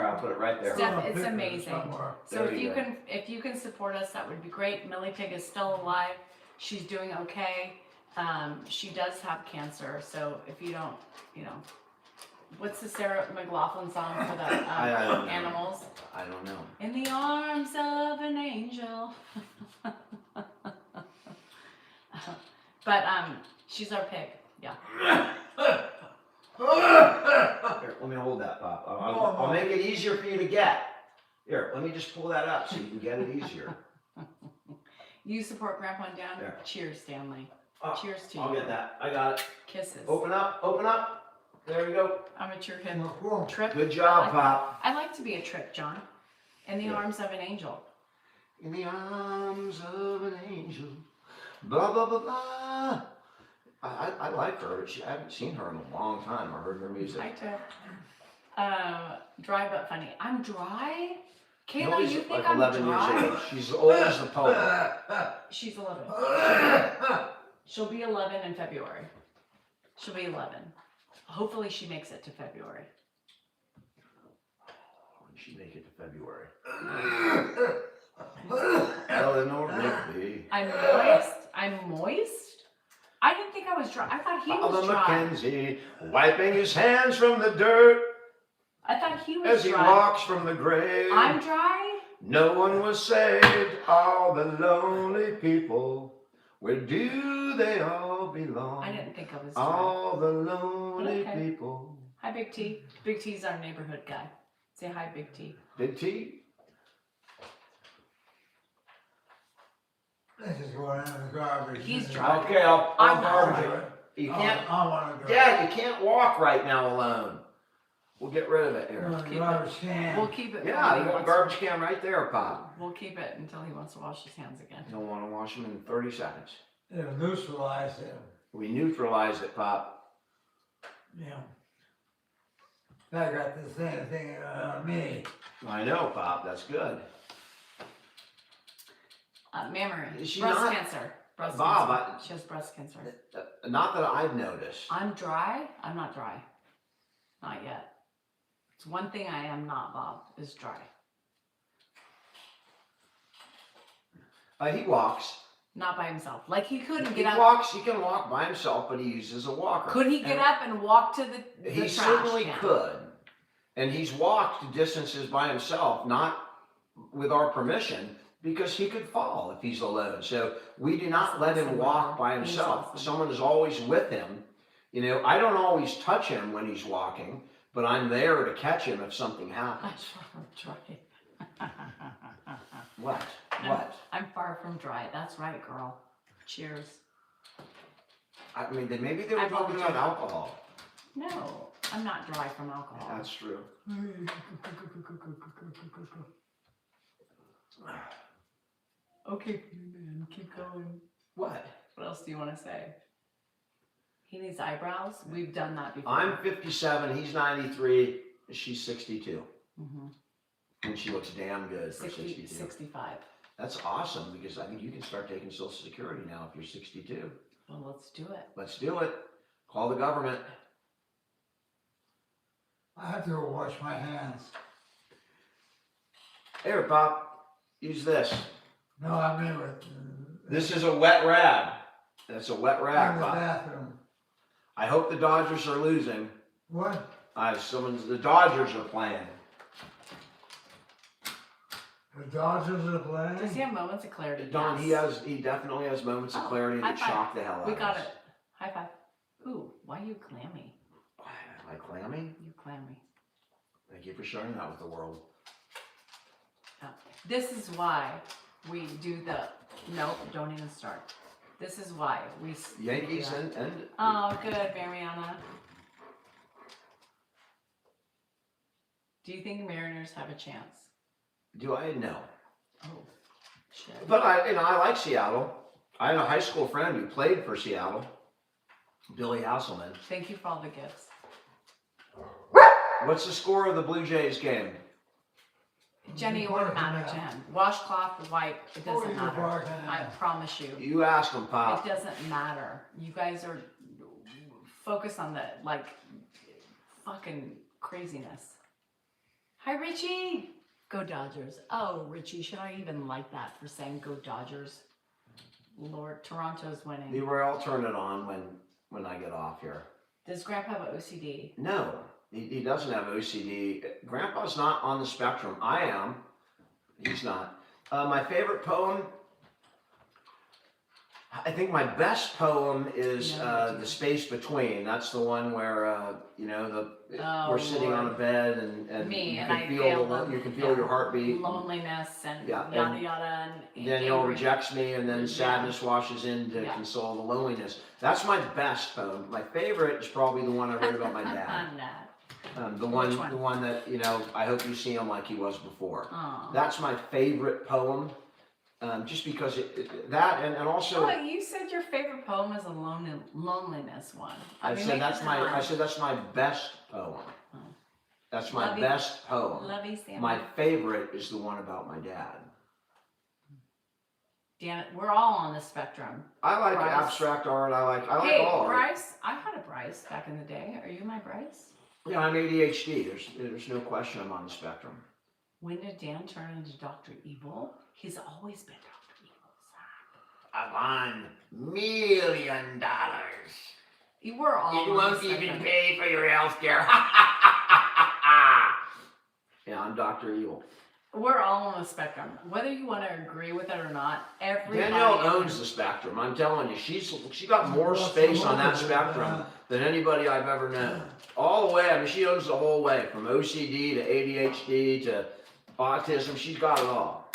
I'll put it right there. Steph, it's amazing. So There you go. if you can support us, that would be great. Millie Pig is still alive. She's doing okay. She does have cancer, so if you don't, you know, what's the Sarah McLaughlin song for the I don't know. animals? I don't know. In the arms of an angel. But she's our pig. Yeah. Here, let me hold that, Pop. I'll make it easier for you to get. Here, let me just pull that up so you can get it easier. You support Grandpa and Dad? Yeah. Cheers, Stanley. Oh, Cheers to you. I'll get that. I got it. Kisses. Open up, open up. There we go. I'm a true hip. Cool. Trip. Good job, Pop. I like to be a trip, John. In the Yeah. arms of an angel. In the arms of an angel. Blah, blah, blah, blah. I like her. I haven't seen her in a long time. I heard her music. I too. Dry but funny. I'm dry? Kayla, Nobody's you think like I'm 11 dry? years old. She's old as the poet. She's 11. She'll be 11 in February. She'll be 11. Hopefully she makes it to February. When she make it to February. Eleanor Rigby. I'm moist. I'm moist? I didn't think I was dry. I thought he was Father dry. Mackenzie, wiping his hands from the dirt I thought he was as he dry. walks from the grave. I'm dry? No one was saved, all the lonely people. Where do they all belong? I didn't think I was dry. All the lonely Okay. people. Hi, Big T. Big T's our neighborhood guy. Say hi, Big T. Big T? This is going in the garbage. He's dry. Okay, I'll I'm not garbage dry. it. You can't, I want to go. Dad, you can't walk right now alone. We'll get rid of it here. The garbage can. We'll keep it. Yeah, until you he got a wants garbage can right there, Pop. to- We'll keep it until he wants to wash his hands again. You don't want to wash them in 30 seconds. It'll neutralize it. We neutralized it, Pop. Yeah. I got the same thing on me. I know, Pop. That's good. Mammary. Is she breast not- cancer. Breast Bob, cancer. She has breast cancer. Not that I've noticed. I'm dry. I'm not dry. Not yet. It's one thing I am not, Bob, is dry. He walks. Not by himself. Like he couldn't He get up. walks. He can walk by himself, but he uses a walker. Could he get And up and walk to the He trash certainly can? could. And he's walked distances by himself, not with our permission, because he could fall if he's alone. So we do not let him walk by He's himself. awesome. Someone is always with him. You know, I don't always touch him when he's walking, but I'm there to catch him if something happens. I'm dry. What? What? I'm far from dry. That's right, girl. Cheers. I mean, then maybe they were I talking about apologize. alcohol. No, I'm not dry from alcohol. That's true. Okay, man, keep going. What? What else do you want to say? He needs eyebrows. We've done that before. I'm 57, he's 93, she's 62. Mhm. And she looks damn good for 62. 65. That's awesome because I think you can start taking Social Security now if you're 62. Well, let's do it. Let's do it. Call the government. I have to go wash my hands. Here, Pop, use this. No, I mean with. This is a wet rag. That's a wet in rag, the Pop. bathroom. I hope the Dodgers are losing. What? The Dodgers are playing. The Dodgers are playing? Does he have moments of clarity? Don, Yes. he definitely has moments of Oh, clarity high that five. shock the hell out We of got us. it. High five. Ooh, why are you clammy? Why, am I clammy? You clammy. Thank you for sharing that with the world. Oh. This is why we do the. Nope, don't even start. This is why we. Yankees do that. and Oh, good, Mariana. Do you think Mariners have a chance? do I know? Oh, shit. But I like Seattle. I had a high school friend who played for Seattle, Billy Hasselman. Thank you for all the gifts. What's the score of the Blue Jays game? Jenny, it wouldn't matter to him. Washcloth, white, it doesn't matter. I promise you. You ask him, It Pop. doesn't matter. You guys are focused on the, like, fucking craziness. Hi, Richie. Go Dodgers. Oh, Richie, should I even like that for saying go Dodgers? Lord, Toronto's winning. Leroy, I'll turn it on when I get off here. Does Grandpa have OCD? No, he doesn't have OCD. Grandpa's not on the spectrum. I am. He's not. My favorite poem, I think my best poem is The Space Between. That's the one where, we're sitting on a bed and Me, you and can I feel feel you can feel your heartbeat. Loneliness and Yeah, yada yada. And Danielle angry. rejects me, and then Yeah. sadness washes in to Yeah. console the loneliness. That's my best poem. My favorite is probably the one I wrote about my dad. Nah. The Which one one? that I hope you see him like he was before. Aw. That's my favorite poem, just because that and also. Oh, you said your favorite poem is a loneliness one. I said that's my best poem. Oh. That's my Lovey- best poem. Lovey Sam. My favorite is the one about my dad. Damn it, we're all on the spectrum. I like Bryce. abstract art. I like Hey, all art. Bryce, I had a Bryce back in the day. Are you my Bryce? Yeah, I'm ADHD. There's no question I'm on the spectrum. When did Dan turn into Dr. Evil? He's always been Dr. Evil. I won $1 million. You were all You on won't the even spectrum. pay for your health care. Yeah, I'm Dr. Evil. We're all on the spectrum. Whether you want to agree with it or not, everybody Danielle owns the spectrum. I'm telling you, she got more space on that spectrum than anybody I've ever known. All the way. I mean, she owns the whole way from OCD to ADHD to autism. She's got it all.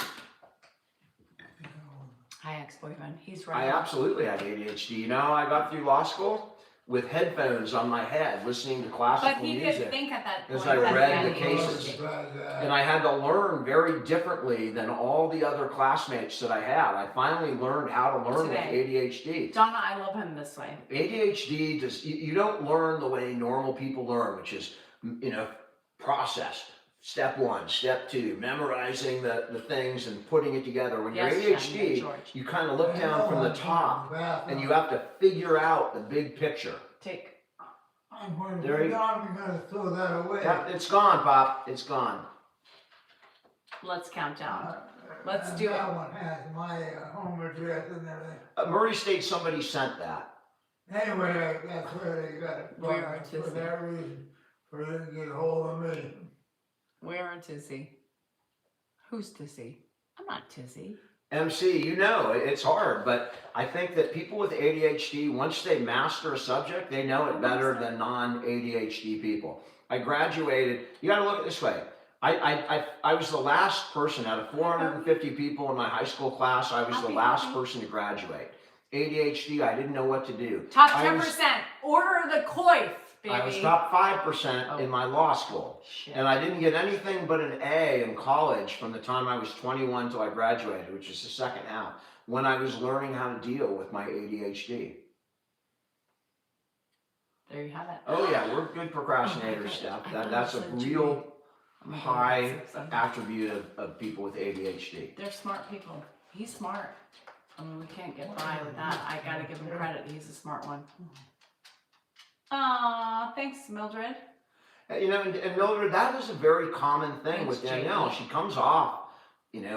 Hi, ex-boyfriend. He's I right. absolutely had ADHD. You know how I got through law school? With headphones on my head, listening to classical But he music. could think at that point. As I that read he the had cases. ADHD. And I had to learn very differently than all the other classmates that I had. I finally learned how to learn with ADHD. Donna, I love him this way. ADHD, you don't learn the way normal people learn, which is, process. Step 1, step 2, memorizing the things and putting it together. When Yes, you're Jen, ADHD, George. you kind of look down from the top and you have to figure out the big picture. I'm going to There be you- gone, we gotta throw that away. Yeah, it's gone, Pop. It's gone. Let's count down. Let's And do that it. one has my home address and everything. Murray State, somebody sent that. Anyway, that's where they got it Where from, are for Tizzy? that reason, for them to get a hold of me. Where are Tizzy? Who's Tizzy? I'm not Tizzy. MC, it's hard, but I think that people with ADHD, once they master a subject, they know it better than non-ADHD people. I graduated, you gotta look at it this way. I was the last person out of 450 people in my high school class, I was the last person to graduate. ADHD, I didn't know what to do. Top 10%. Order the coif, baby. I was top 5% in my law school. Shit. And I didn't get anything but an A in college from the time I was 21 till I graduated, which is the second half, when I was learning how to deal with my ADHD. There you have it. Oh yeah, we're good procrastinators, Steph. That's a real high attribute of people with ADHD. They're smart people. He's smart. I mean, we can't get by with that. I gotta give him credit. He's a smart one. Aw, thanks, Mildred. And Mildred, that is a very common thing with Thanks, Danielle. Jamie. She comes off,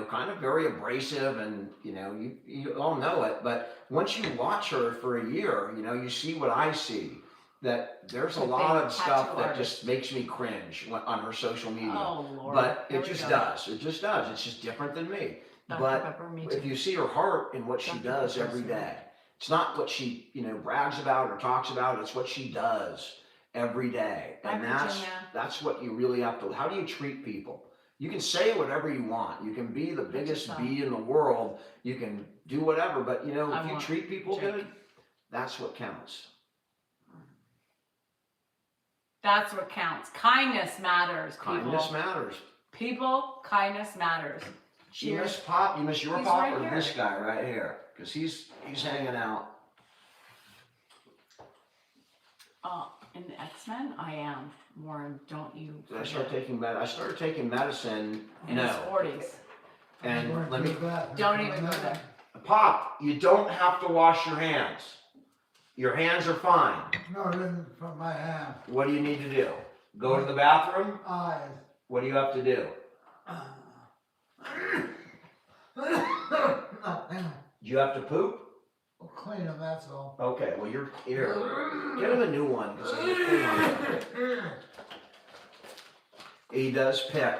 kind of very abrasive, and you all know it. But once you watch her for a year, you see what I see. That there's a Like lot being of a stuff tattoo that artist. just makes me cringe on her social media. Oh, Lord. But Here it we just go. does. It just does. It's just different than me. Dr. But Pepper, me if too. you see her heart in what she Dr. does Pepper's every right. day, it's not what she, brags about or talks about. It's what she does every day. Hi, And Virginia. that's what you really have to, how do you treat people? You can say whatever you want. You can be the biggest yourself. bee in the world. You can do whatever. But, if you want treat people Jake. good, that's what counts. That's what counts. Kindness matters, people. Kindness matters. People, kindness matters. You miss Cheers. Pop? You miss your He's Pop right or here. this guy right here? Because he's hanging out. In X-Men, I am. Warren, don't you Did I forget. start taking I started taking medicine. In his 40s. And let me, Don't even go there. Pop, you don't have to wash your hands. Your hands are fine. No, it isn't from my hand. What do you need to do? Go to the bathroom? Eyes. What do you have to do? Nothing. Do you have to poop? We'll clean them, that's all. Okay, well, you're here. Get him a new one, because he does pick,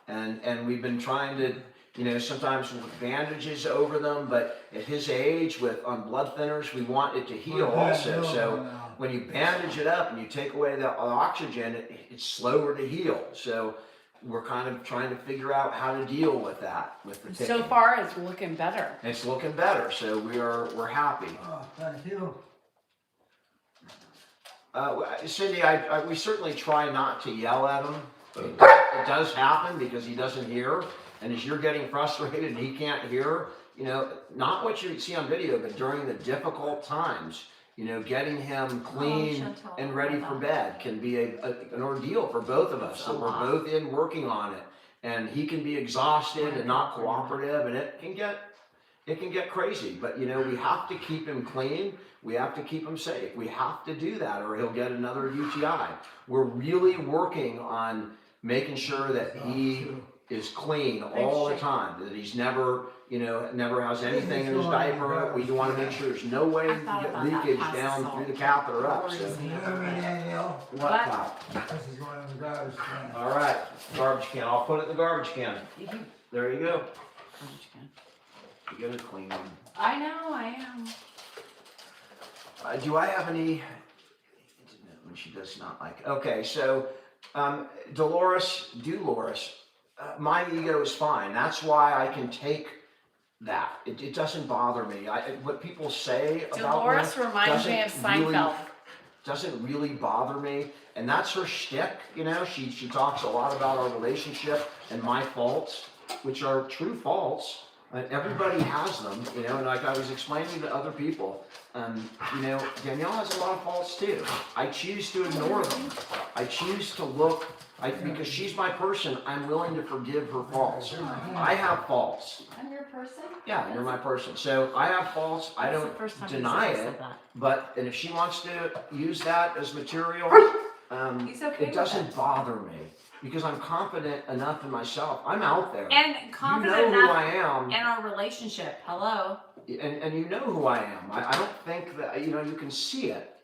and we've been trying to, sometimes with bandages over them, but at his age, on blood thinners, we want it to heal also. So when you bandage it up and you take away the oxygen, it's slower to heal. So we're kind of trying to figure out how to deal with that, with the picking. So far, it's looking better. It's looking better, so we're happy. Oh, thank you. Cindy, we certainly try not to yell at him. It does happen because he doesn't hear, and as you're getting frustrated and he can't hear, not what you see on video, but during the difficult times, getting him clean and ready for bed can be an ordeal for both of us. So we're both in working on it, and he can be exhausted and not cooperative, and it can get crazy. But we have to keep him clean. We have to keep him safe. We have to do that, or he'll get another UTI. We're really working on making sure that he is clean all the time, that he's never has anything in his diaper. We want to make sure there's no way to get leakage down through the catheter up. So. What top? This is one of the garbage cans. All right, garbage can. I'll put it in the garbage can. There you go. You're gonna clean them. I know, I am. Do I have any? When she does not like. Okay, so Dolores, my ego is fine. That's why I can take that. It doesn't bother me. What people say about Dolores reminds me of Seinfeld. Doesn't really bother me, and that's her shtick. She talks a lot about our relationship and my faults, which are true faults. Everybody has them, and like I was explaining to other people, Danielle has a lot of faults too. I choose to ignore them. I choose to look, because she's my person, I'm willing to forgive her faults. I have faults. I'm your person? Yeah, you're my person. So I have faults. I don't deny it, and if she wants to use that as material, it doesn't bother me. Because I'm confident enough in myself. I'm out there. And confident you know enough who I am. in our relationship. Hello. And you know who I am. I don't think that, you can see it.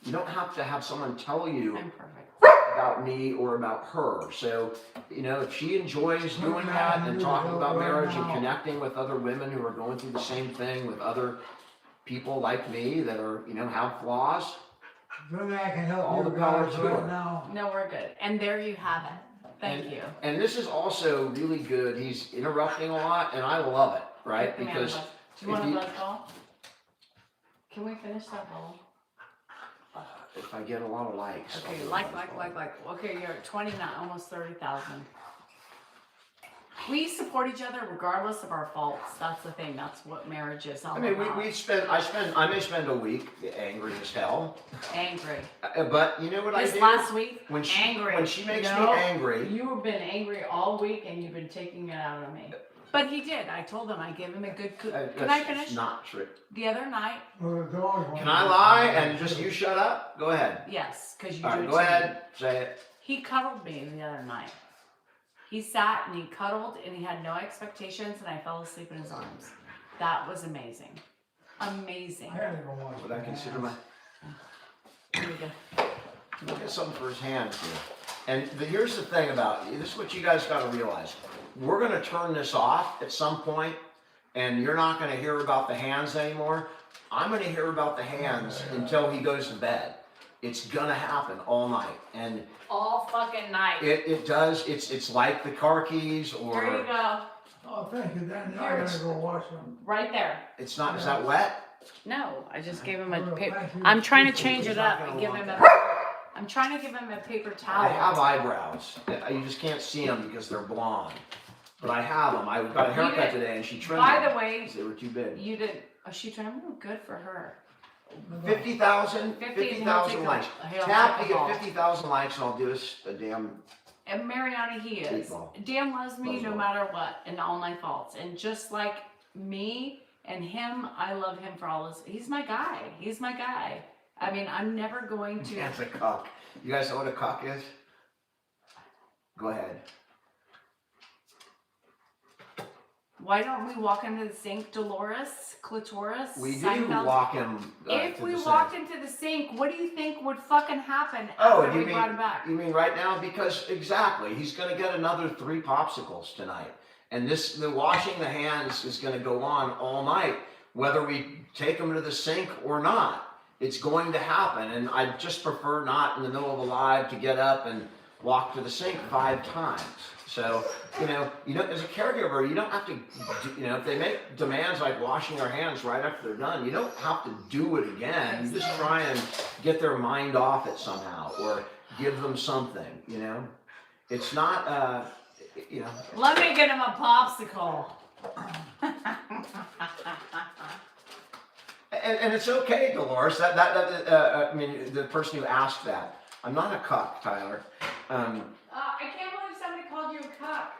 You don't have to have someone tell you I'm perfect. about me or about her. So, if she enjoys doing that and talking about marriage and connecting with other women who are going through the same thing with other people like me that are, have flaws. Maybe I can help all you the power guys to right her. now. No, we're good. And there you have it. Thank you. And this is also really good. He's interrupting a lot, and I love it, right? Because do you want a buzz ball? Can we finish that ball? if I get a lot of likes. Okay, like. Okay, you're at 29, almost 30,000. We support each other regardless of our faults. That's the thing. That's what marriage is all about. I may spend a week angry as hell. Angry. But you know what I do? This last week, when she makes me No, angry. You've been angry all week and you've been taking it out on me. But he did. I told him I gave him a good Can I finish? That's not true. The other night. Can I lie and just you shut up? Go ahead. Yes, because you All do right, it go to ahead. me. Say it. He cuddled me the other night. He sat and he cuddled and he had no expectations and I fell asleep in his arms. That was amazing. Amazing. Would I consider my... Here we go. Look at something for his hands here. And here's the thing about it. This is what you guys got to realize. We're going to turn this off at some point, and you're not going to hear about the hands anymore. I'm going to hear about the hands until he goes to bed. It's going to happen all night. And all fucking night. it does. It's like the car keys or... There you go. Oh, thank you. Then I gotta go wash them. Right there. It's not... Is that wet? No, I just gave him a Oh, paper. thank you. I'm trying to change He's it not up and gonna give want him a. that. I'm trying to give him a paper I towel. have eyebrows. You just can't see them because they're blonde. But I have them. I got a haircut today and she trimmed them. By the way, Because they were too big. you did. Oh, she trimmed them. Good for her. 50,000 likes. Tap to He'll get 50,000 likes and I'll do us a damn... And Mariani, he is. Meatball. Dan loves me no Buzzball. matter what and all my faults. And just like me and him, I love him for all his. He's my guy. He's my guy. I mean, I'm never going to. That's a cock. You guys know what a cock is? Go ahead. Why don't we walk into the sink, Dolores, Clitoris? We do Seinfeld? walk him. If to we the walked sink. into the sink, what do you think would fucking happen Oh, after you we mean brought it back? you mean right now? Because exactly, he's going to get another 3 popsicles tonight, and the washing the hands is going to go on all night, whether we take him to the sink or not. It's going to happen, and I just prefer not in the middle of a live to get up and walk to the sink 5 times. So, you know, as a caregiver, you don't have to, if they make demands like washing their hands right after they're done, you don't have to do it again. You just try and get their mind off it somehow, or give them something, It's not, Let me get him a popsicle. And it's okay, Dolores. I mean, the person who asked that. I'm not a cuck, Tyler. I can't believe somebody called you a cuck.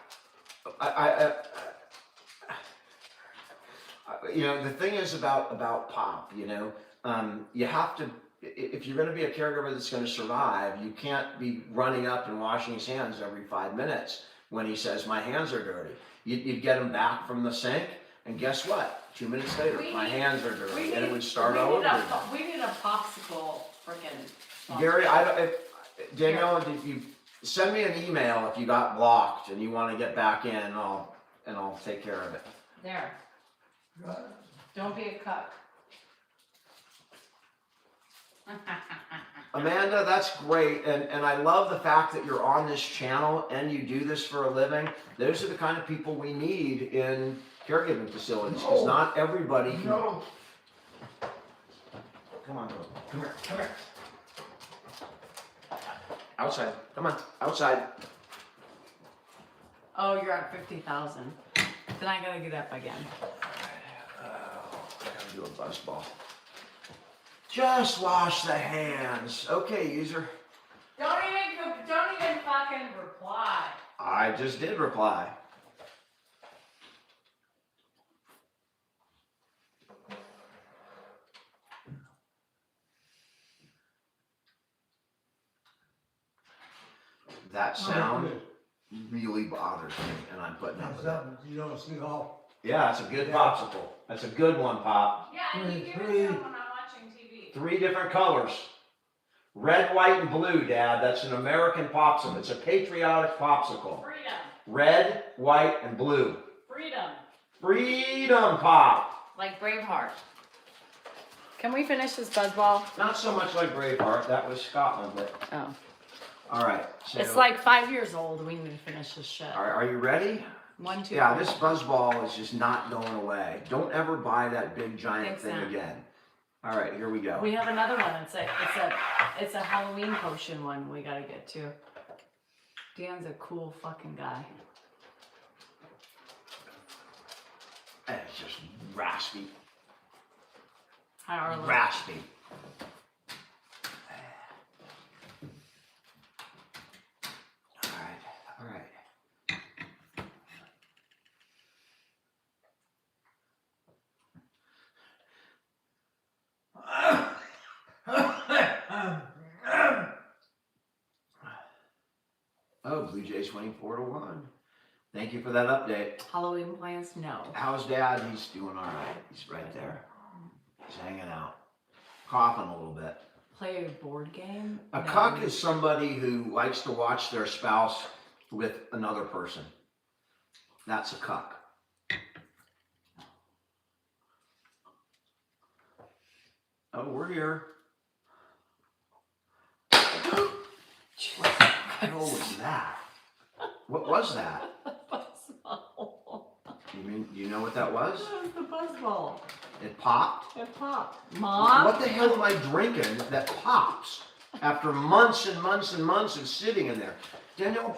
The thing is about Pop. You have to. If you're going to be a caregiver that's going to survive, you can't be running up and washing his hands every 5 minutes when he says my hands are dirty. You'd get him back from the sink, and guess what? 2 minutes later, my hands are dirty, and it would start all over again. We need a popsicle freaking. Gary, Danielle, if you send me an email if you got blocked and you want to get back in, and I'll take care of it. There. Don't be a cuck. Amanda, that's great, and I love the fact that you're on this channel and you do this for a living. Those are the kind of people we need in caregiving facilities, because not everybody can. No. Come on, come here. Outside, come on, outside. Oh, you're at 50,000. Then I gotta get up again. I gotta do a buzz ball. Just wash the hands. Okay, user. Don't even fucking reply. I just did reply. That sound really bothers me, and I'm putting up with it. You don't see all. Yeah, that's a good popsicle. That's a good one, Pop. Yeah, and you give it to him when I'm watching TV. 3 different colors. Red, white, and blue, Dad. That's an American popsicle. It's a patriotic popsicle. Freedom. Red, white, and blue. Freedom. Freedom, Pop. Like Braveheart. Can we finish this buzzball? Not so much like Braveheart. That was Scotland, but Oh. all right. So, It's like 5 years old. We need to finish this shit. Are you ready? 1, 2, Yeah, 3. this buzzball is just not going away. Don't ever buy that big giant It's thing not. again. All right, here we go. We have another one. It's a Halloween potion one we gotta get to. Dan's a cool fucking guy. It's just raspy. Hi, Arlo. Raspy. All right. Oh, Blue Jays winning 4-1. Thank you for that update. Halloween plans? No. How's Dad? He's doing all right. He's right there. He's hanging out. Coughing a little bit. Play a board game? A No. cuck is somebody who likes to watch their spouse with another person. That's a cuck. Oh, we're here. What the hell was that? What was that? Buzzball. You know what that was? That was the buzzball. It popped? It popped. Mom? What the hell am I drinking that pops after months and months and months of sitting in there? Danielle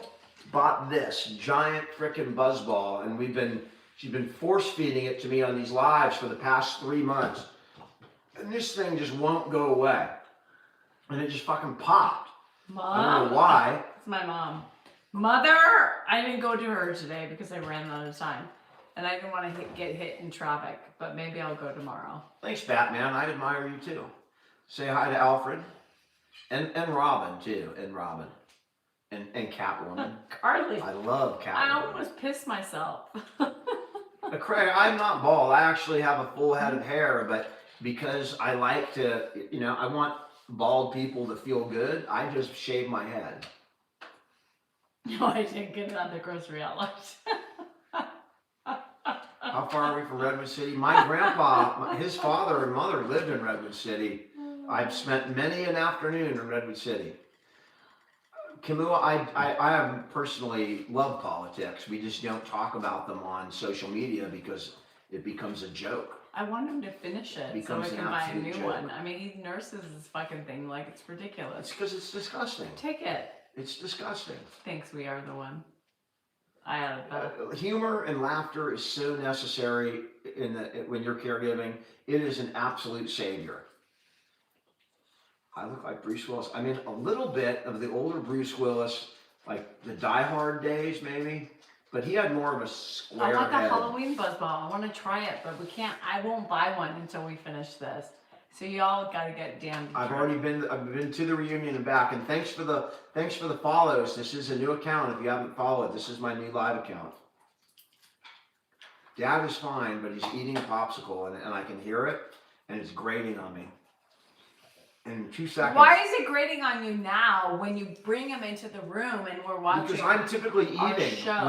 bought this giant frickin' buzzball, and she's been force feeding it to me on these lives for the past 3 months. And this thing just won't go away. And it just fucking popped. Mom? I don't know why. It's my mom. Mother! I didn't go to her today because I ran out of time. And I didn't want to get hit in traffic, but maybe I'll go tomorrow. Thanks, Batman. I admire you too. Say hi to Alfred. And Robin too. And Robin. And Catwoman. Carly. I love Catwoman. I almost pissed myself. Craig, I'm not bald. I actually have a full head of hair, but because I like to, I want bald people to feel good, I just shave my head. No, I didn't get it at the grocery outlet. How far are we from Redwood City? My grandpa, his father and mother lived in Redwood City. I've spent many an afternoon in Redwood City. Kamua, I personally love politics. We just don't talk about them on social media because it becomes a joke. I want him to finish it so I Becomes an can buy a absolute new joke. one. I mean, he nurses this fucking thing like it's ridiculous. It's because it's disgusting. Take it. It's disgusting. Thinks we are the one. I added that. Humor and laughter is so necessary when you're caregiving. It is an absolute savior. I look like Bruce Willis. I mean, a little bit of the older Bruce Willis, like the Die Hard days, maybe. But he had more of a square I want the head. Halloween buzzball. I want to try it, but we can't. I won't buy one until we finish this. So y'all got to get Dan. I've been to the reunion and back, and thanks for the follows. This is a new account. If you haven't followed, this is my new live account. Dad is fine, but he's eating a popsicle, and I can hear it, and it's grating on me. In 2 seconds. Why is it grating on you now when you bring him into the room and we're watching? Because I'm typically our eating show.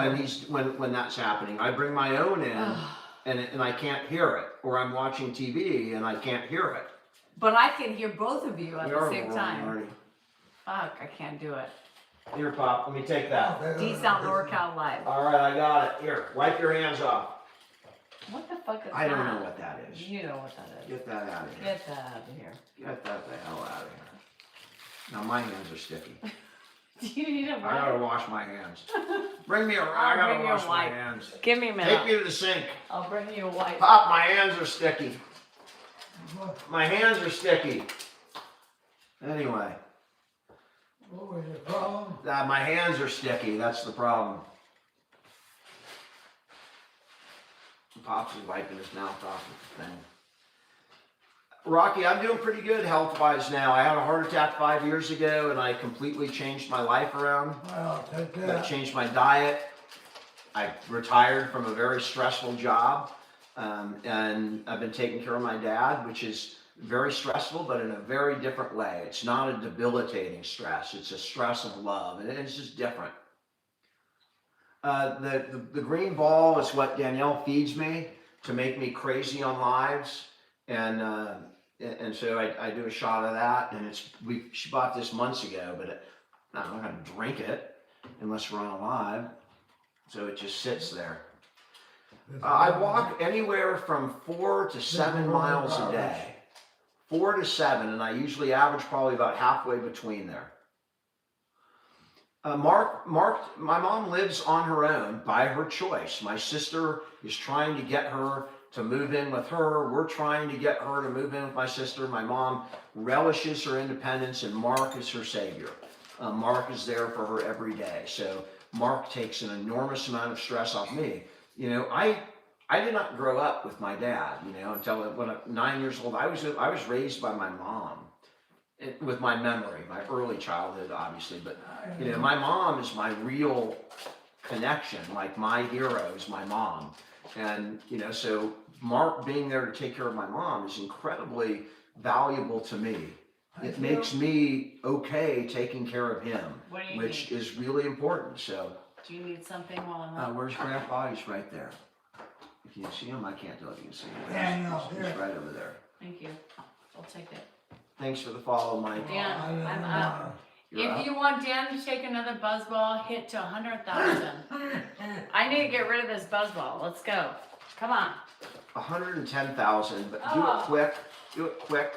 when that's happening. I bring my own in, and I can't hear it, or I'm watching TV and I can't hear it. But I can hear both of you at We the are same wrong, time. Marty. Fuck, I can't do it. Here, Pop, let me take that. D-Sound NorCal Live. All right, I got it. Here, wipe your hands off. What the fuck is that? I don't know what that is. You know what that is. Get that out of here. Get that out of here. Get that the hell out of here. Now my hands are sticky. Do you need a I gotta wipe? wash my hands. Bring me a. I I'll gotta bring you a wash my wipe. hands. Give me a minute. Take me to the sink. I'll bring you a wipe. Pop, my hands are sticky. My hands are sticky. Anyway, What was your problem? my hands are sticky. That's the problem. Pops is wiping his mouth off with the thing. Rocky, I'm doing pretty good health-wise now. I had a heart attack 5 years ago, and I completely changed my life around. Well, take I that. changed my diet. I retired from a very stressful job, and I've been taking care of my dad, which is very stressful, but in a very different way. It's not a debilitating stress. It's a stress of love, and it's just different. The green ball is what Danielle feeds me to make me crazy on lives, and so I do a shot of that, and she bought this months ago, but I'm not gonna drink it unless we're on live, so it just sits there. I walk anywhere from 4 to 7 miles a day, 4 to 7, and I usually average probably about halfway between there. Mark, my mom lives on her own by her choice. My sister is trying to get her to move in with her. We're trying to get her to move in with my sister. My mom relishes her independence, and Mark is her savior. Mark is there for her every day. So Mark takes an enormous amount of stress off me. You know, I did not grow up with my dad, until when I'm 9 years old. I was raised by my mom. With my memory, my early childhood, obviously, but my mom is my real connection. Like my hero is my mom, and so Mark being there to take care of my mom is incredibly valuable to me. It makes me okay taking care of him, What do you which need? is really important. So, Do you need something while I'm up? where's Grandpa? He's right there. If you can see him, I can't tell if you can see him. Daniel, He's here. right over there. Thank you. I'll take it. Thanks for the follow, Mike. Dan, I'm up. You're If up. you want Dan to take another buzzball, hit to 100,000. I need to get rid of this buzzball. Let's go. Come on. 110,000, but do Oh. it quick. Do it quick.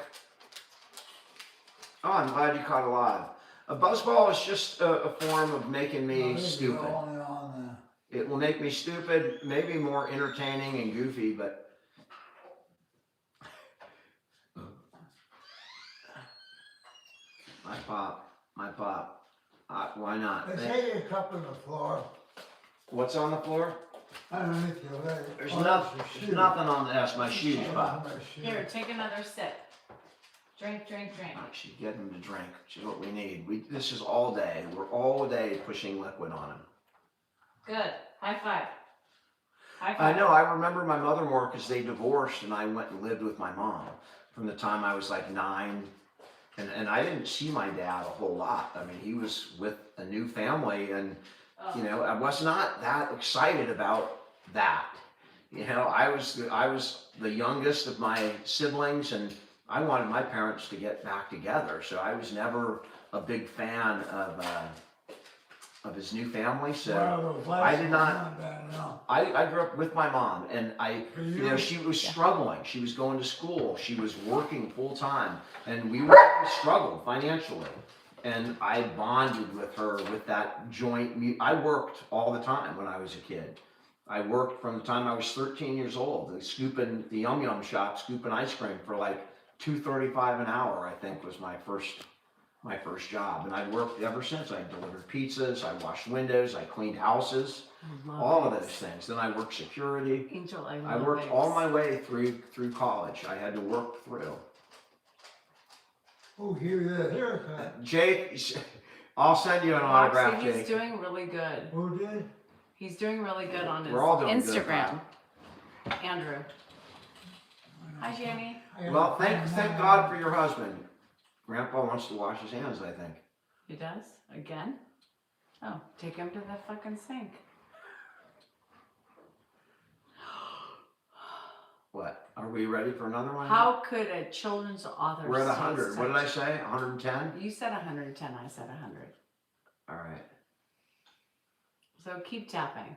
Oh, I'm glad you caught a live. A buzzball is just a form of making me stupid. It will make me stupid, maybe more entertaining and goofy, but my pop. Why not? They say your cup on the floor. What's on the floor? Underneath your leg. There's Oh, nothing. that's your There's shoe. nothing on that's my shoes, Oh, Pop. my shoe. Here, take another sip. Drink, drink, drink. Actually, get him to drink, which is what we need. This is all day. We're all day pushing liquid on him. Good. High five. I know. I remember my mother more because they divorced, and I went and lived with my mom from the time I was like 9. And I didn't see my dad a whole lot. I mean, he was with a new family, and you know, I was not that excited about that. You know, I was the youngest of my siblings, and I wanted my parents to get back together. So I was never a big fan of his new family. So I did not. I grew up with my mom, and you know, she was struggling. She was going to school. She was working full time, and we struggled financially. And I bonded with her with that joint. I worked all the time when I was a kid. I worked from the time I was 13 years old, scooping the Yum Yum shop, scooping ice cream for like $2.35 an hour. I think was my first job, and I worked ever since. I delivered pizzas, I washed windows, I cleaned houses, all of those things. Then I worked security. Angel, I worked all my way through college. I had to work through. Who gave you that haircut? Jake, I'll send you an autograph, Jake. He's doing really good. Who did? He's doing really good on his We're all doing good, Instagram. Andrew. Hi, Jamie. Well, thank God for your husband. Grandpa wants to wash his hands, I think. He does? Again? Oh, take him to the fucking sink. What? Are we ready for another one? How could a children's author We're at say 100. What did I say? 110? You said 110, I said 100. All right. So keep tapping.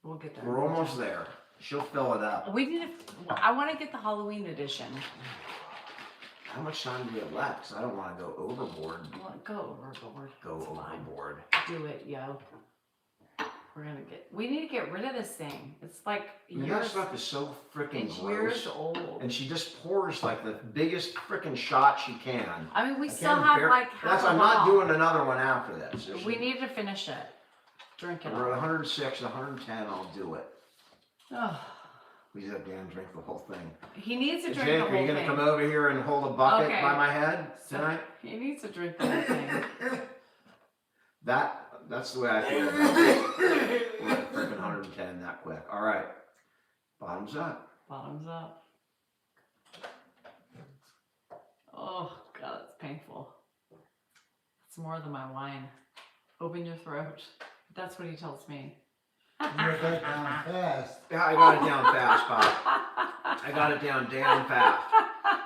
We'll get there. We're almost there. She'll fill it up. We need to, I want to get the Halloween edition. How much time do we have left? 'Cause I don't want to go overboard. Well, go overboard. Go It's fine. overboard. Do it, yo. We need to get rid of this thing. It's like And that stuff is so freaking it's gross. years old. And she just pours like the biggest freaking shot she can. I mean, we I still can't have bear- like half That's. a I'm not bottle. doing another one after this. We need to finish it. Drink it We're at all. 106, 110. I'll do it. Oh, We just have Dan drink the whole thing. he needs to drink Jake, the are whole you gonna thing. come over here and hold a bucket Okay. by my head tonight? He needs to drink the whole thing. That's the way I feel about it. We're at freaking 110 that quick. All right. Bottoms up. Bottoms up. Oh, God, it's painful. It's more than my wine. Open your throat. That's what he tells me. You got that down fast. Yeah, I got it down fast, Pop. I got it down damn fast.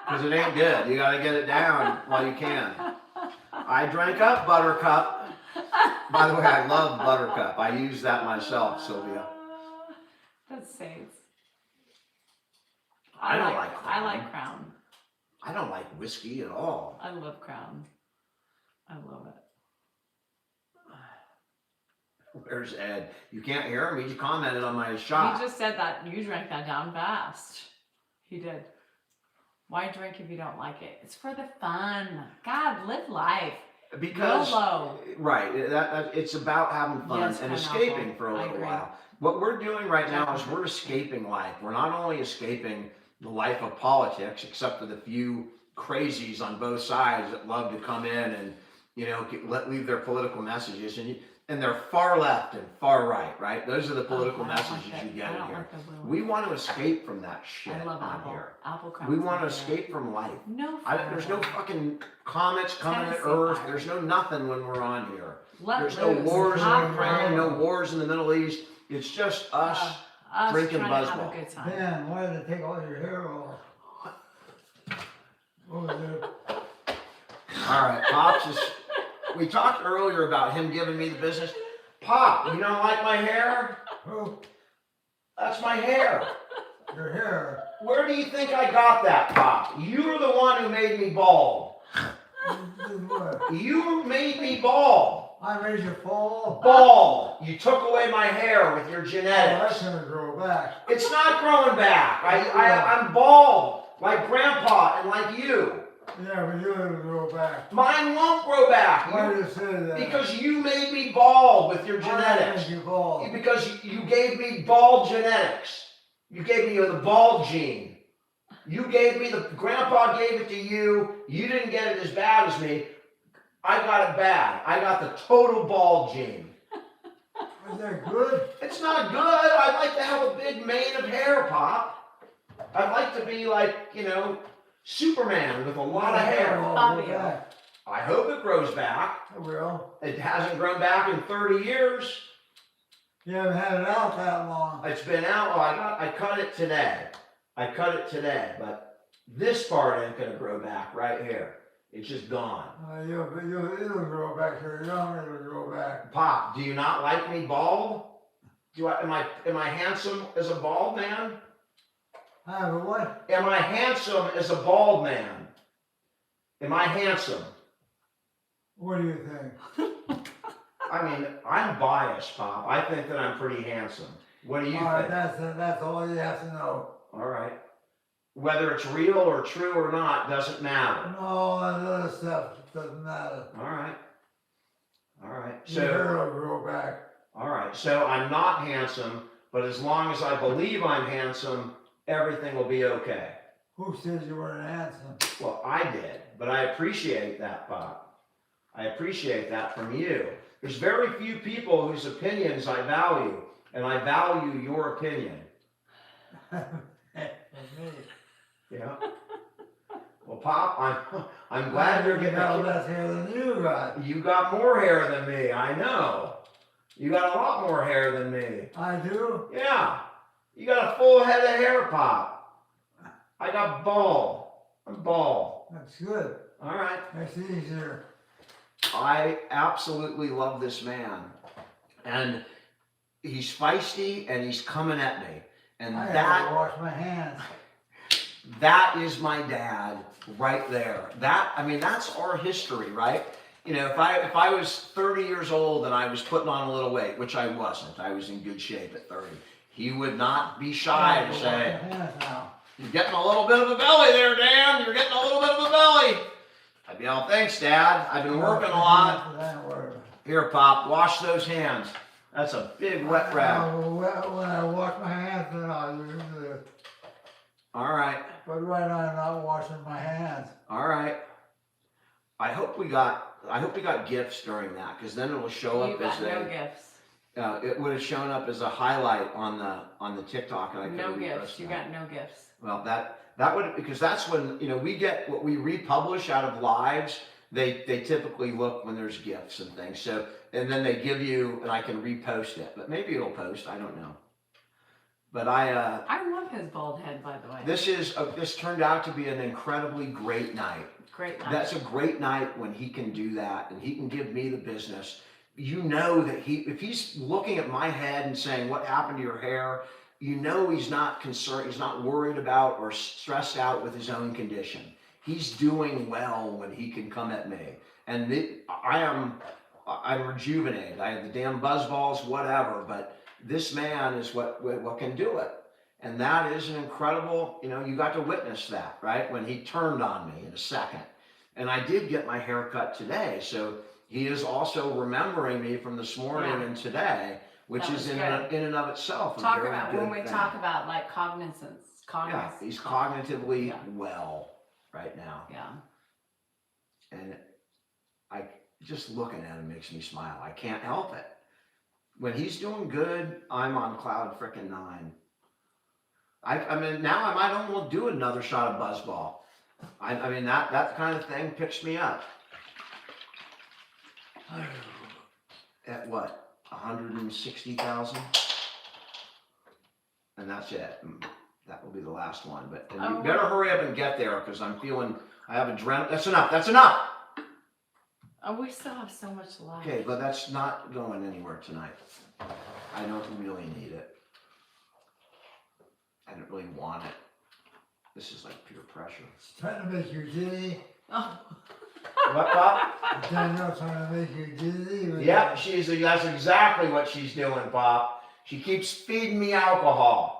Because it ain't good. You gotta get it down while you can. I drank up Buttercup. By the way, I love Buttercup. I use that myself, Sylvia. That's safe. I don't like I Crown. like Crown. I don't like whiskey at all. I love Crown. I love it. Where's Ed? You can't hear him? He just commented on my shot. He just said that you drank that down fast. He did. Why drink if you don't like it? It's for the fun. God, live life. Because, YOLO. right, it's about having fun Yes, and pineapple. escaping for a I little agree. while. What we're doing right now is we're escaping life. We're not only escaping the life of politics, except for the few crazies on both sides that love to come in and, you know, leave their political messages. And they're far left and far right? Those are the political messages you get in here. We want to escape from that shit I love on apple. here. Apple crumb. We want to escape from life. No. There's no fucking comets coming to Tennessee Earth. fire. There's no nothing when we're on here. Let There's no loose. wars in Hot Ukraine, no fire. wars in the Middle East. It's just us. Us drinking trying to have Buzzball. a good time. Man, why did they take all your hair off? What was it? All right, Pops is. We talked earlier about him giving me the business. Pop, you don't like my hair? Who? That's my hair. Your hair. Where do you think I got that, Pop? You're the one who made me bald. You did what? You made me bald. I made you fall. Bald. You took away my hair with your Oh, genetics. that's gonna grow back. It's not growing back. I'm bald, like Grandpa and like you. Yeah, but you it'll grow back. Mine won't grow back. Why did you say that? Because you made me bald with your Why genetics. did you bald? Because you gave me bald genetics. You gave me the bald gene. You gave me Grandpa gave it to you. You didn't get it as bad as me. I got it bad. I got the total bald gene. Is that good? It's not good. I'd like to have a big mane of hair, Pop. I'd like to be like, you know, Superman with a lot of hair. I'll go back. I hope it grows back. I will. It hasn't grown back in 30 years. You haven't had it out that long. It's been out. Oh, I cut it today. But this part ain't gonna grow back right here. It's just gone. It'll grow back here. Young, it'll grow back. Pop, do you not like me bald? Am I handsome as a bald man? I have a what? Am I handsome as a bald man? Am I handsome? What do you think? I mean, I'm biased, Pop. I think that I'm pretty handsome. What do you All right, think? that's all you have to know. All right. Whether it's real or true or not doesn't matter. No, that other stuff doesn't matter. All right. All right. Your hair will grow back. All right. So I'm not handsome, but as long as I believe I'm handsome, everything will be okay. Who said you weren't handsome? Well, I did, but I appreciate that, Pop. I appreciate that from you. There's very few people whose opinions I value, and I value your opinion. Yeah. Well, Pop, I'm glad you're getting got less hair than you got. You got more hair than me. I know. You got a lot more hair than me. I do. Yeah. You got a full head of hair, Pop. I got bald. I'm bald. That's good. All right. That's easier. I absolutely love this man, and he's feisty, and he's coming at me, and I that. gotta wash my hands. That is my dad right there. That's our history, right? You know, if I was 30 years old and I was putting on a little weight, which I wasn't, I was in good shape at 30, he would not be shy to say, "You're getting a little bit of a belly there, Dan. You're getting a little bit of a belly." I'd be all, "Thanks, Dad. I've been working a lot." Here, Pop, wash those hands. That's a big wet rag. When I wash my hands, then I'll use it. All right. But right now I'm not washing my hands. All right. I hope we got gifts during that, because then it will show up as no gifts. It would have shown up as a highlight on the TikTok, and I No couldn't gifts. You that. got no gifts. Well, that would, because that's when we get what we republish out of lives. They typically look when there's gifts and things. So, and then they give you, and I can repost it, but maybe it'll post. I don't know. But I love his bald head, by the way. this turned out to be an incredibly great night. Great night. That's a great night when he can do that and he can give me the business. You know that if he's looking at my head and saying, "What happened to your hair?" You know he's not concerned, he's not worried about or stressed out with his own condition. He's doing well when he can come at me. And I'm rejuvenated. I have the damn buzz balls, whatever, but this man is what can do it. And that is an incredible, you got to witness that, right? When he turned on me in a second. And I did get my hair cut today. So he is also remembering me from this morning and today, which That is was in good. and of itself a Talk very about good when we thing. talk about like cognizance. Yeah, he's cognitively Yeah. well right now. Yeah. And I just looking at him makes me smile. I can't help it. When he's doing good, I'm on cloud frickin' 9. Now I might almost do another shot of Buzzball. That kind of thing picks me up. At what? 160,000? And that's it. That will be the last one. But you better hurry up and get there, because I'm feeling, I have adrenaline. That's enough. That's enough. Oh, we still have so much left. Okay, but that's not going anywhere tonight. I don't really need it. I don't really want it. This is like pure pressure. It's trying to make you dizzy. Oh. What, Pop? Danielle trying to make you dizzy. Yep, that's exactly what she's doing, Pop. She keeps feeding me alcohol.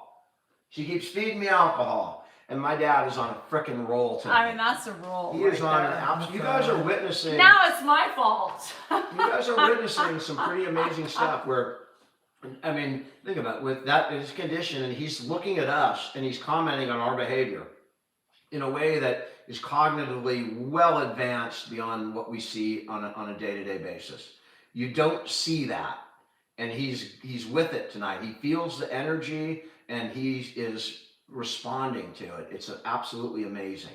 And my dad is on a frickin' roll tonight. That's a roll. He is on an absolute. You guys are witnessing. Now it's my fault. You guys are witnessing some pretty amazing stuff where, think about it, with that his condition, and he's looking at us and he's commenting on our behavior in a way that is cognitively well advanced beyond what we see on a day-to-day basis. You don't see that. and he's with it tonight. He feels the energy, and he is responding to it. It's absolutely amazing.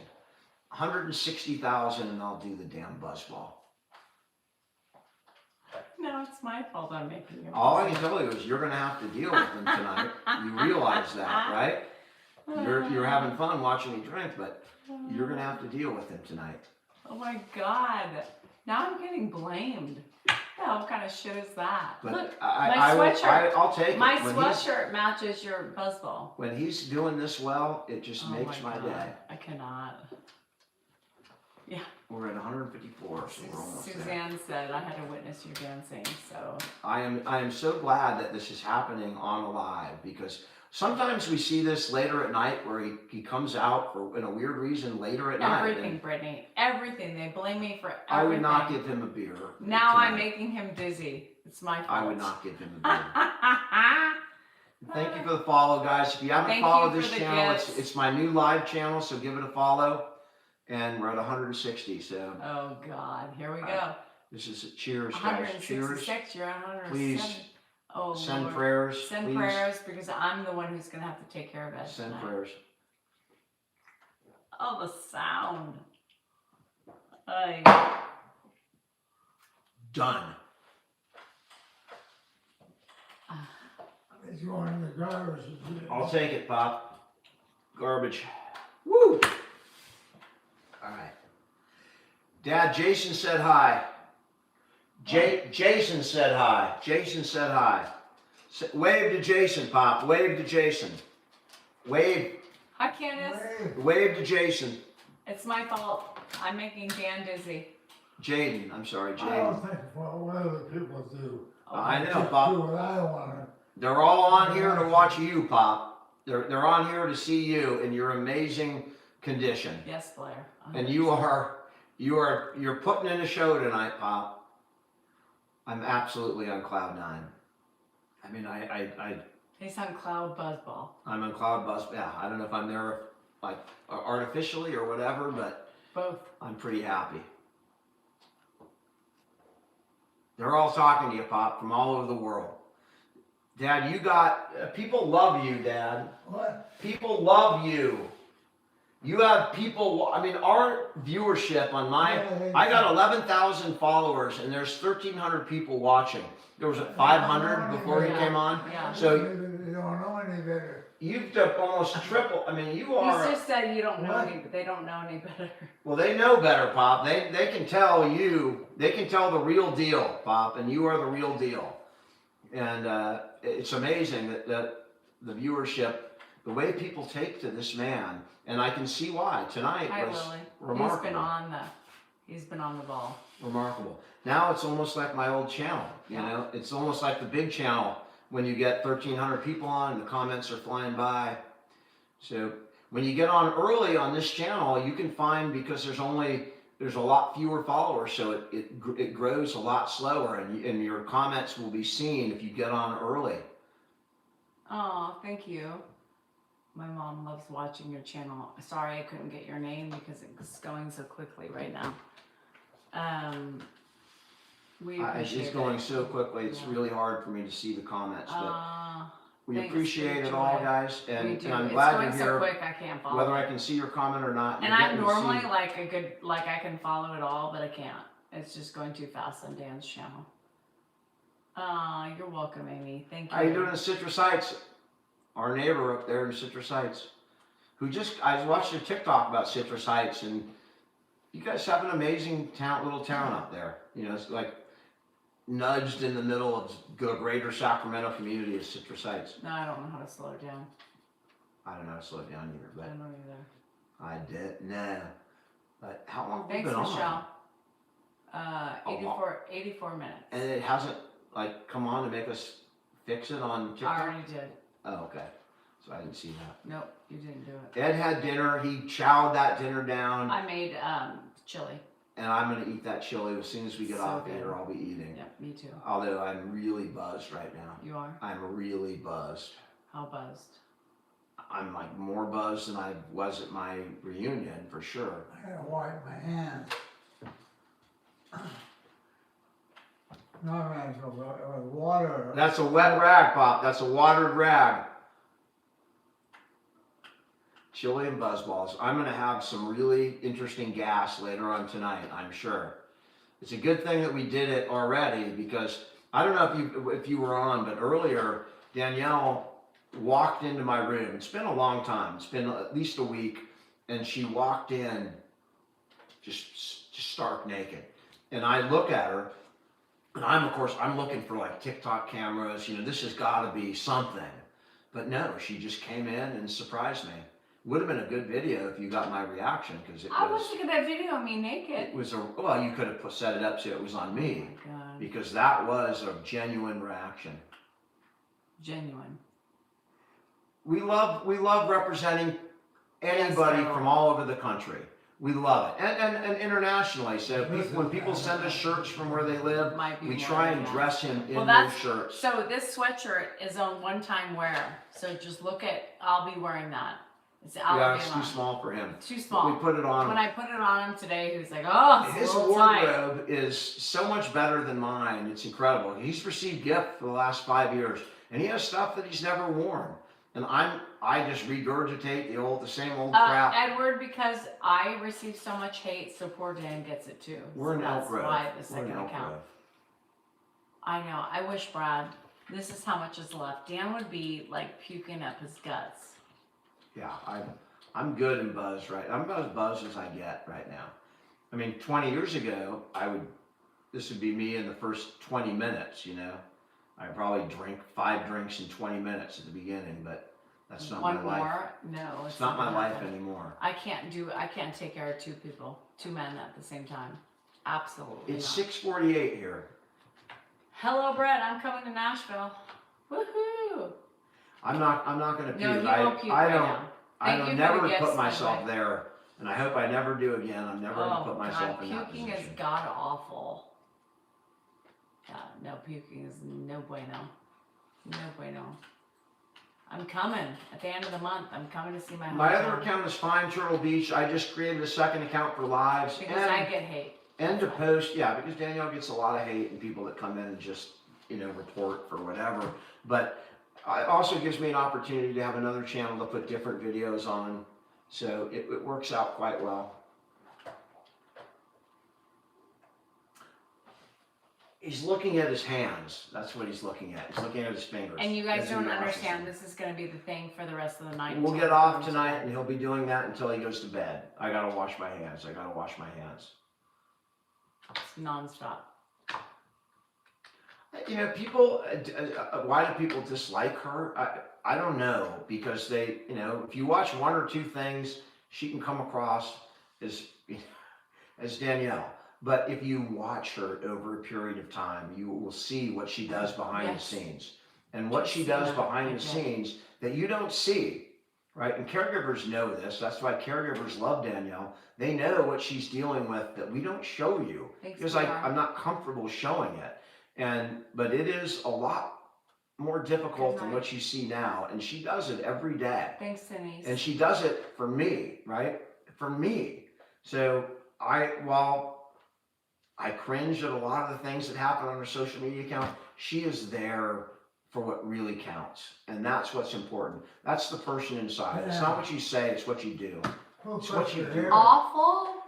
160,000, and I'll do the damn buzzball. No, it's my fault I'm making you. All I can tell you is you're gonna have to deal with him tonight. You realize that, right? You're having fun watching me drink, but you're gonna have to deal with him tonight. Oh my God! Now I'm getting blamed. What kind of shit is that? But Look, I will, sweatshirt. I'll take it. My When sweatshirt matches your buzzball. when he's doing this well, it just Oh makes my God. day. I cannot. Yeah. We're at 154, so we're almost there. Suzanne said I had to witness you dancing, so. I am so glad that this is happening on a live, because sometimes we see this later at night where he comes out for in a weird reason later at night. Everything, Brittany. Everything. They blame me for everything. I would not give him a beer. Now tonight. I'm making him dizzy. It's my fault. I would not give him a beer. Thank you for the follow, guys. If you haven't followed this channel, it's my new live channel, so give it a follow. And we're at 160, so. Oh God, here we go. This is cheers, guys. Cheers. 166, you're at 107. Please oh, send Lord. prayers. Send please. prayers, because I'm the one who's gonna have to take care of it. Send tonight. prayers. Oh, the sound. Done. It's going in the garbage. I'll take it, Pop. Garbage. Woo! Alright. Dad, Jason said hi. Jason said hi. Jason said hi. Wave to Jason, Pop. Wave to Jason. Wave. Hi, Candace. Wave to Jason. It's my fault. I'm making Dan dizzy. Jaden. I'm sorry, I Jaden. don't think what other people do. I know, Just Pop. do what I want to. They're all on here to watch you, Pop. They're on here to see you in your amazing condition. Yes, Blair. And you're putting in a show tonight, Pop. I'm absolutely on cloud nine. I mean, He's on Cloud Buzzball. I'm on cloud buzz. Yeah, I don't know if I'm there like artificially or whatever, but Both. I'm pretty happy. They're all talking to you, Pop, from all over the world. Dad, you got people love you, Dad. What? People love you. You have people, I mean, our viewership on I got 11,000 followers and there's 1,300 people watching. There was 500 before he came on. Yeah. So You don't know any better. you've almost tripled, I mean, you He's are, just said you don't know What? any, but they don't know any better. well, they know better, Pop. They can tell you, they can tell the real deal, Pop, and you are the real deal. And it's amazing that the viewership, the way people take to this man, and I can see why. Tonight Hi, was Lily. remarkable. He's been on the ball. Remarkable. Now it's almost like my old channel, you Yeah. know? It's almost like the big channel when you get 1,300 people on and the comments are flying by. So when you get on early on this channel, you can find, because there's a lot fewer followers, so it grows a lot slower, and your comments will be seen if you get on early. Oh, thank you. My mom loves watching your channel. Sorry I couldn't get your name because it's going so quickly right now. We appreciate It's it. going so quickly, it's Yeah. really hard for me to see the comments, but we thanks, appreciate Big it all, Joy. guys, We and do. I'm It's glad going you're so here. quick I can't follow. Whether I can see your comment or not, And you're I'm getting to normally see- like I can follow it all, but I can't. It's just going too fast on Dan's channel. You're welcome, Amy. Thank you. How you doing in Citrus Heights? Our neighbor up there in Citrus Heights, I watched your TikTok about Citrus Heights, and you guys have an amazing little town up there. You know, it's like nudged in the middle of the greater Sacramento community of Citrus Heights. No, I don't know how to slow it down. I don't know how to slow it down either, I but don't know either. I did, no. But how long have you Thanks, been on? Michelle. Oh, 84 minutes. And it hasn't like come on to make us fix it on I TikTok? already did. Oh, okay. So I didn't see that. Nope, you didn't do it. Ed had dinner. He chowed that dinner down, I made chili. and I'm gonna eat that chili as soon as we get So off good. here. I'll be eating. Yep, me too. Although I'm really buzzed right now. You are? I'm really buzzed. How buzzed? I'm like more buzzed than I was at my reunion for sure. I gotta wipe my hands. not man, so water. That's a wet rag, Pop. That's a watered rag. Chili and buzzballs. I'm going to have some really interesting gas later on tonight, I'm sure. It's a good thing that we did it already because I don't know if you were on, but earlier Danielle walked into my room. It's been a long time. It's been at least a week, and she walked in just stark naked. And I look at her, and I'm looking for like TikTok cameras. You know, this has got to be something. But no, she just came in and surprised me. Would have been a good video if you got my reaction because I wish you could get that video of me naked. It was well, you could have set it up so it was on me Oh my God. because that was a genuine reaction. Genuine. We love representing anybody Yes, from all over the country. We love it, and internationally. So when people send us shirts from where they live, Might be we more try than and that. dress him in Well, those shirts. So this sweatshirt is on one-time wear. So just look at, I'll be wearing that. It's Yeah, it's too Alabama. small for him. Too We small. put it on When him. I put it on him today, he was like, oh, it's His a little tight. wardrobe is so much better than mine. It's incredible. He's received gift for the last 5 years, and he has stuff that he's never worn. And I just regurgitate the same old crap. Edward, because I receive so much hate, so poor Dan gets it too. We're So in Elk that's Grove. why the We're second in Elk account. Grove. I know. I wish Brad. This is how much is left. Dan would be like puking up his guts. Yeah, I'm good and buzzed right. I'm about as buzzed as I get right now. I mean, 20 years ago, this would be me in the first 20 minutes, you know. I'd probably drink 5 drinks in 20 minutes at the beginning, but that's not One my life. more? No, It's not my gonna life happen. anymore. I can't take care of 2 people, 2 men at the same time. Absolutely It's not. 6:48 here. Hello, Brett. I'm coming to Nashville. Woohoo! I'm not going to puke. No, you won't puke I right don't. now. I Thank don't you for never the gifts, put by the myself way. there, and I hope I never do again. I'm never going to put myself God, in that puking is position. god awful. Yeah, no, puking is no bueno. No bueno. I'm coming at the end of the month. I'm coming to see my My hometown. other account is Fine Turtle Beach. I just created a second account for lives Because and I get hate. to post. Yeah, because Danielle gets a lot of hate and people that come in and just report for whatever. But it also gives me an opportunity to have another channel to put different videos on. So it works out quite well. He's looking at his hands. That's what he's looking at. He's looking at his fingers. And you guys as he don't washes understand, them. this is going to be the thing for the rest of the night. We'll until get he off goes tonight, to and bed. he'll be doing that until he goes to bed. I gotta wash my hands. I gotta wash my hands. It's nonstop. People. Why do people dislike her? I don't know, because they, if you watch 1 or 2 things, she can come across as Danielle. But if you watch her over a period of time, you will see what she does behind Yes. the scenes. And what she See does that. behind the Okay. scenes that you don't see, right? And caregivers know this. That's why caregivers love Danielle. They know what she's dealing with that we don't show you. Thanks, Because PR. I'm not comfortable showing it. But it is a lot more difficult than what you see now. And she does it every day. Thanks, Denise. And she does it for me, right? For me. So while I cringe at a lot of the things that happen on her social media account, she is there for what really counts. And that's what's important. That's the person inside. It's not what you say, it's what you do. It's what you do. Awful?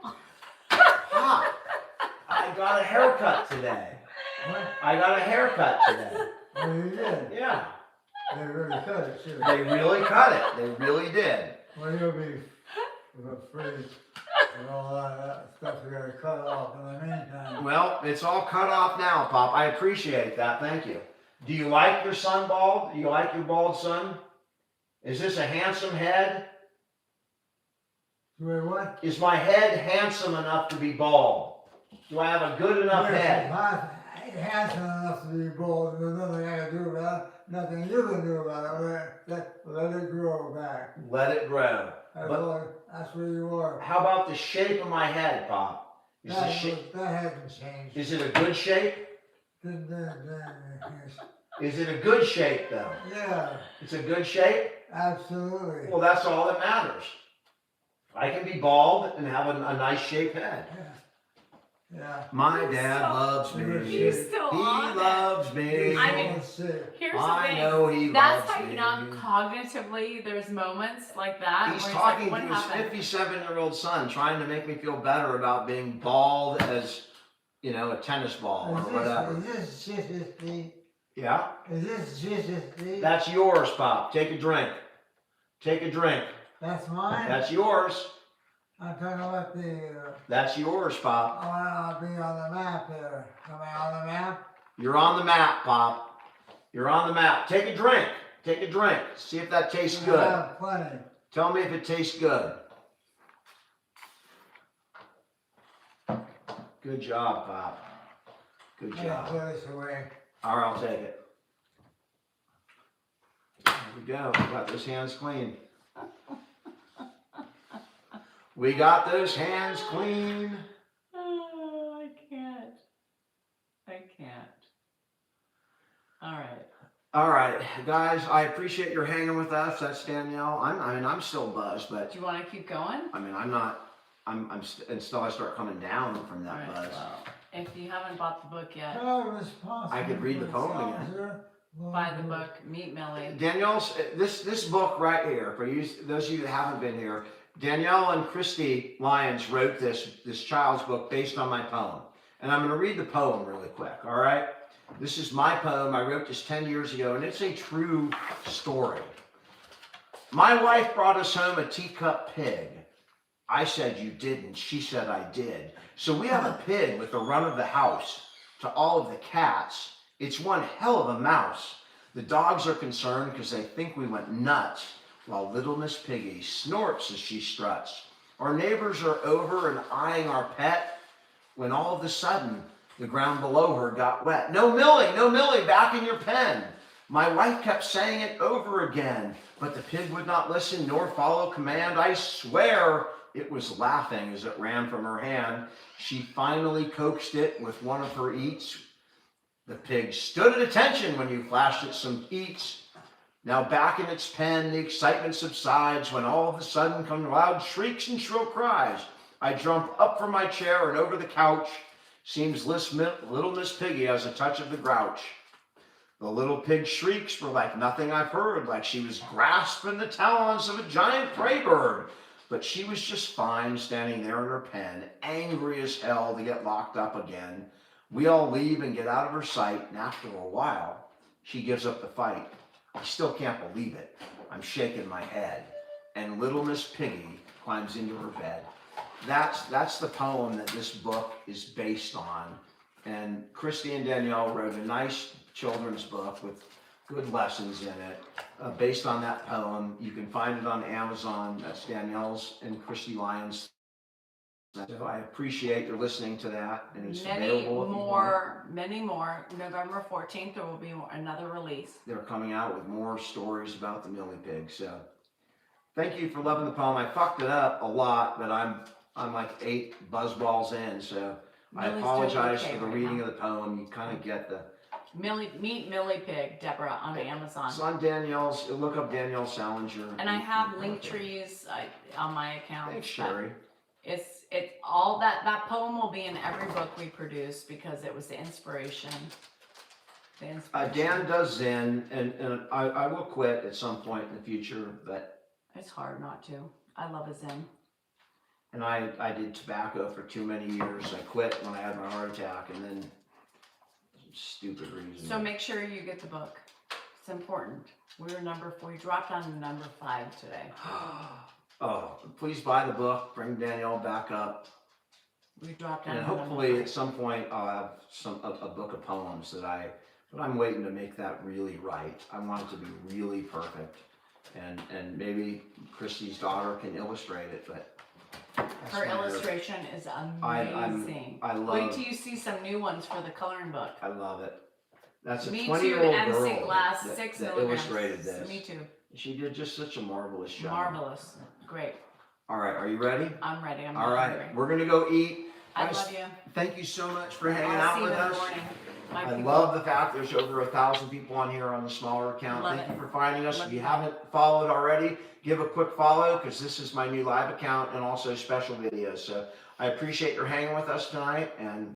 Ah, I got a haircut today. Oh, you did? Yeah. They really cut it, too. They really cut it. They really did. Well, you'll be afraid of all that stuff you gotta cut off in the meantime. Well, it's all cut off now, Pop. I appreciate that. Thank you. Do you like your son bald? Do you like your bald son? Is this a handsome head? Wait, what? Is my head handsome enough to be bald? Do I have a good enough head? It's handsome enough to be bald. There's nothing I can do about it. Nothing you can do about it. Let it grow back. Let it grow. That's where you are. How about the shape of my head, Pop? That hasn't changed. Is it a good shape? Is it a good shape, though? Yeah, It's a good shape? absolutely. Well, that's all that matters. I can be bald and have a nice shaped head. Yeah. Yeah. My You're dad so- loves You're me. He's still He on it. loves me. I mean, Sick. Here's the I thing. know he That's loves how me. you know cognitively there's moments like that He's where talking he's like, to what his happened? 57-year-old son, trying to make me feel better about being bald as, you know, a tennis ball or whatever. Is this Jesus feet? Yeah? Is this Jesus feet? That's yours, Pop. Take a drink. Take a drink. That's mine? That's yours. I'm talking about the, That's yours, Pop. I'll be on the map here. Am I on the map? You're on the map, Pop. You're on the map. Take a drink. Take a drink. See if that tastes I good. have plenty. Tell me if it tastes good. Good job, Pop. Good Yeah, job. throw this away. All right, I'll take it. There we go. We got those hands clean. We got those hands clean. Oh, I can't. I can't. All right. All right, guys. I appreciate your hanging with us. That's Danielle. I'm still buzzed, but Do you want to keep going? I mean, I'm not. Until I start coming down from All that right, buzz. well, if you haven't bought the book yet, I could read the poem again. buy the book, Meet Millie. Danielle's this book right here for you, those of you that haven't been here. Danielle and Christy Lyons wrote this child's book based on my poem, and I'm going to read the poem really quick. All right, this is my poem. I wrote this 10 years ago, and it's a true story. My wife brought us home a teacup pig. I said you didn't. She said I did. So we have a pig with the run of the house. To all of the cats, it's one hell of a mouse. The dogs are concerned because they think we went nuts, while little Miss Piggy snorts as she struts. Our neighbors are over and eyeing our pet, when all of a sudden the ground below her got wet. No Millie, back in your pen. My wife kept saying it over again, but the pig would not listen nor follow command. I swear it was laughing as it ran from her hand. She finally coaxed it with one of her eats. The pig stood at attention when you flashed it some eats. Now back in its pen, the excitement subsides when all of a sudden come loud shrieks and shrill cries. I jump up from my chair and over the couch. Seems little Miss Piggy has a touch of the grouch. The little pig's shrieks were like nothing I've heard, like she was grasping the talons of a giant prey bird. But she was just fine standing there in her pen, angry as hell to get locked up again. We all leave and get out of her sight, and after a while, she gives up the fight. I still can't believe it. I'm shaking my head. And little Miss Piggy climbs into her bed. That's the poem that this book is based on. And Christy and Danielle wrote a nice children's book with good lessons in it, based on that poem. You can find it on Amazon. That's Danielle's and Christy Lyons. So I appreciate your listening to that, and it's available if you want it. Many more. November 14th, there will be another release. They're coming out with more stories about the Millie Pig. So thank you for loving the poem. I fucked it up a lot, but I'm like 8 buzzballs in, so I Millie's apologize doing okay for the right reading now. of the poem. You kind of get the. Meet Millie Pig, Deborah, on Amazon. It's on Danielle's. Look up Danielle Salinger. And I have link trees on my account. Thanks, Sherry. It's all that poem will be in every book we produce because it was the inspiration. Dan does Zen, and I will quit at some point in the future, but. It's hard not to. I love a Zen. And I did tobacco for too many years. I quit when I had my heart attack, and then stupid reason. So make sure you get the book. It's important. We dropped down to number 5 today. Oh, please buy the book. Bring Danielle back up. We dropped down And to hopefully number at some point I'll have a book of poems but I'm waiting to make that really right. I want it to be really perfect. And maybe Christy's daughter can illustrate it, but that's Her my hope. illustration is amazing. I love. Wait till you see some new ones for the coloring book. I love it. That's a Me 20-year-old too, girl MC glass, that 6 that milligrams. illustrated this. Me too. She did just such a marvelous job. Marvelous. Great. All right, are you ready? I'm ready. I'm All right, hungry. we're gonna go eat. I Guys, love you. Thank you so much for hanging I'll out see you with in the us. morning. My I people. love the fact there's over 1,000 people on here on the smaller account. Love Thank it. you for finding us. Love If you it. haven't followed already, give a quick follow because this is my new live account and also special videos. So I appreciate your hanging with us tonight, and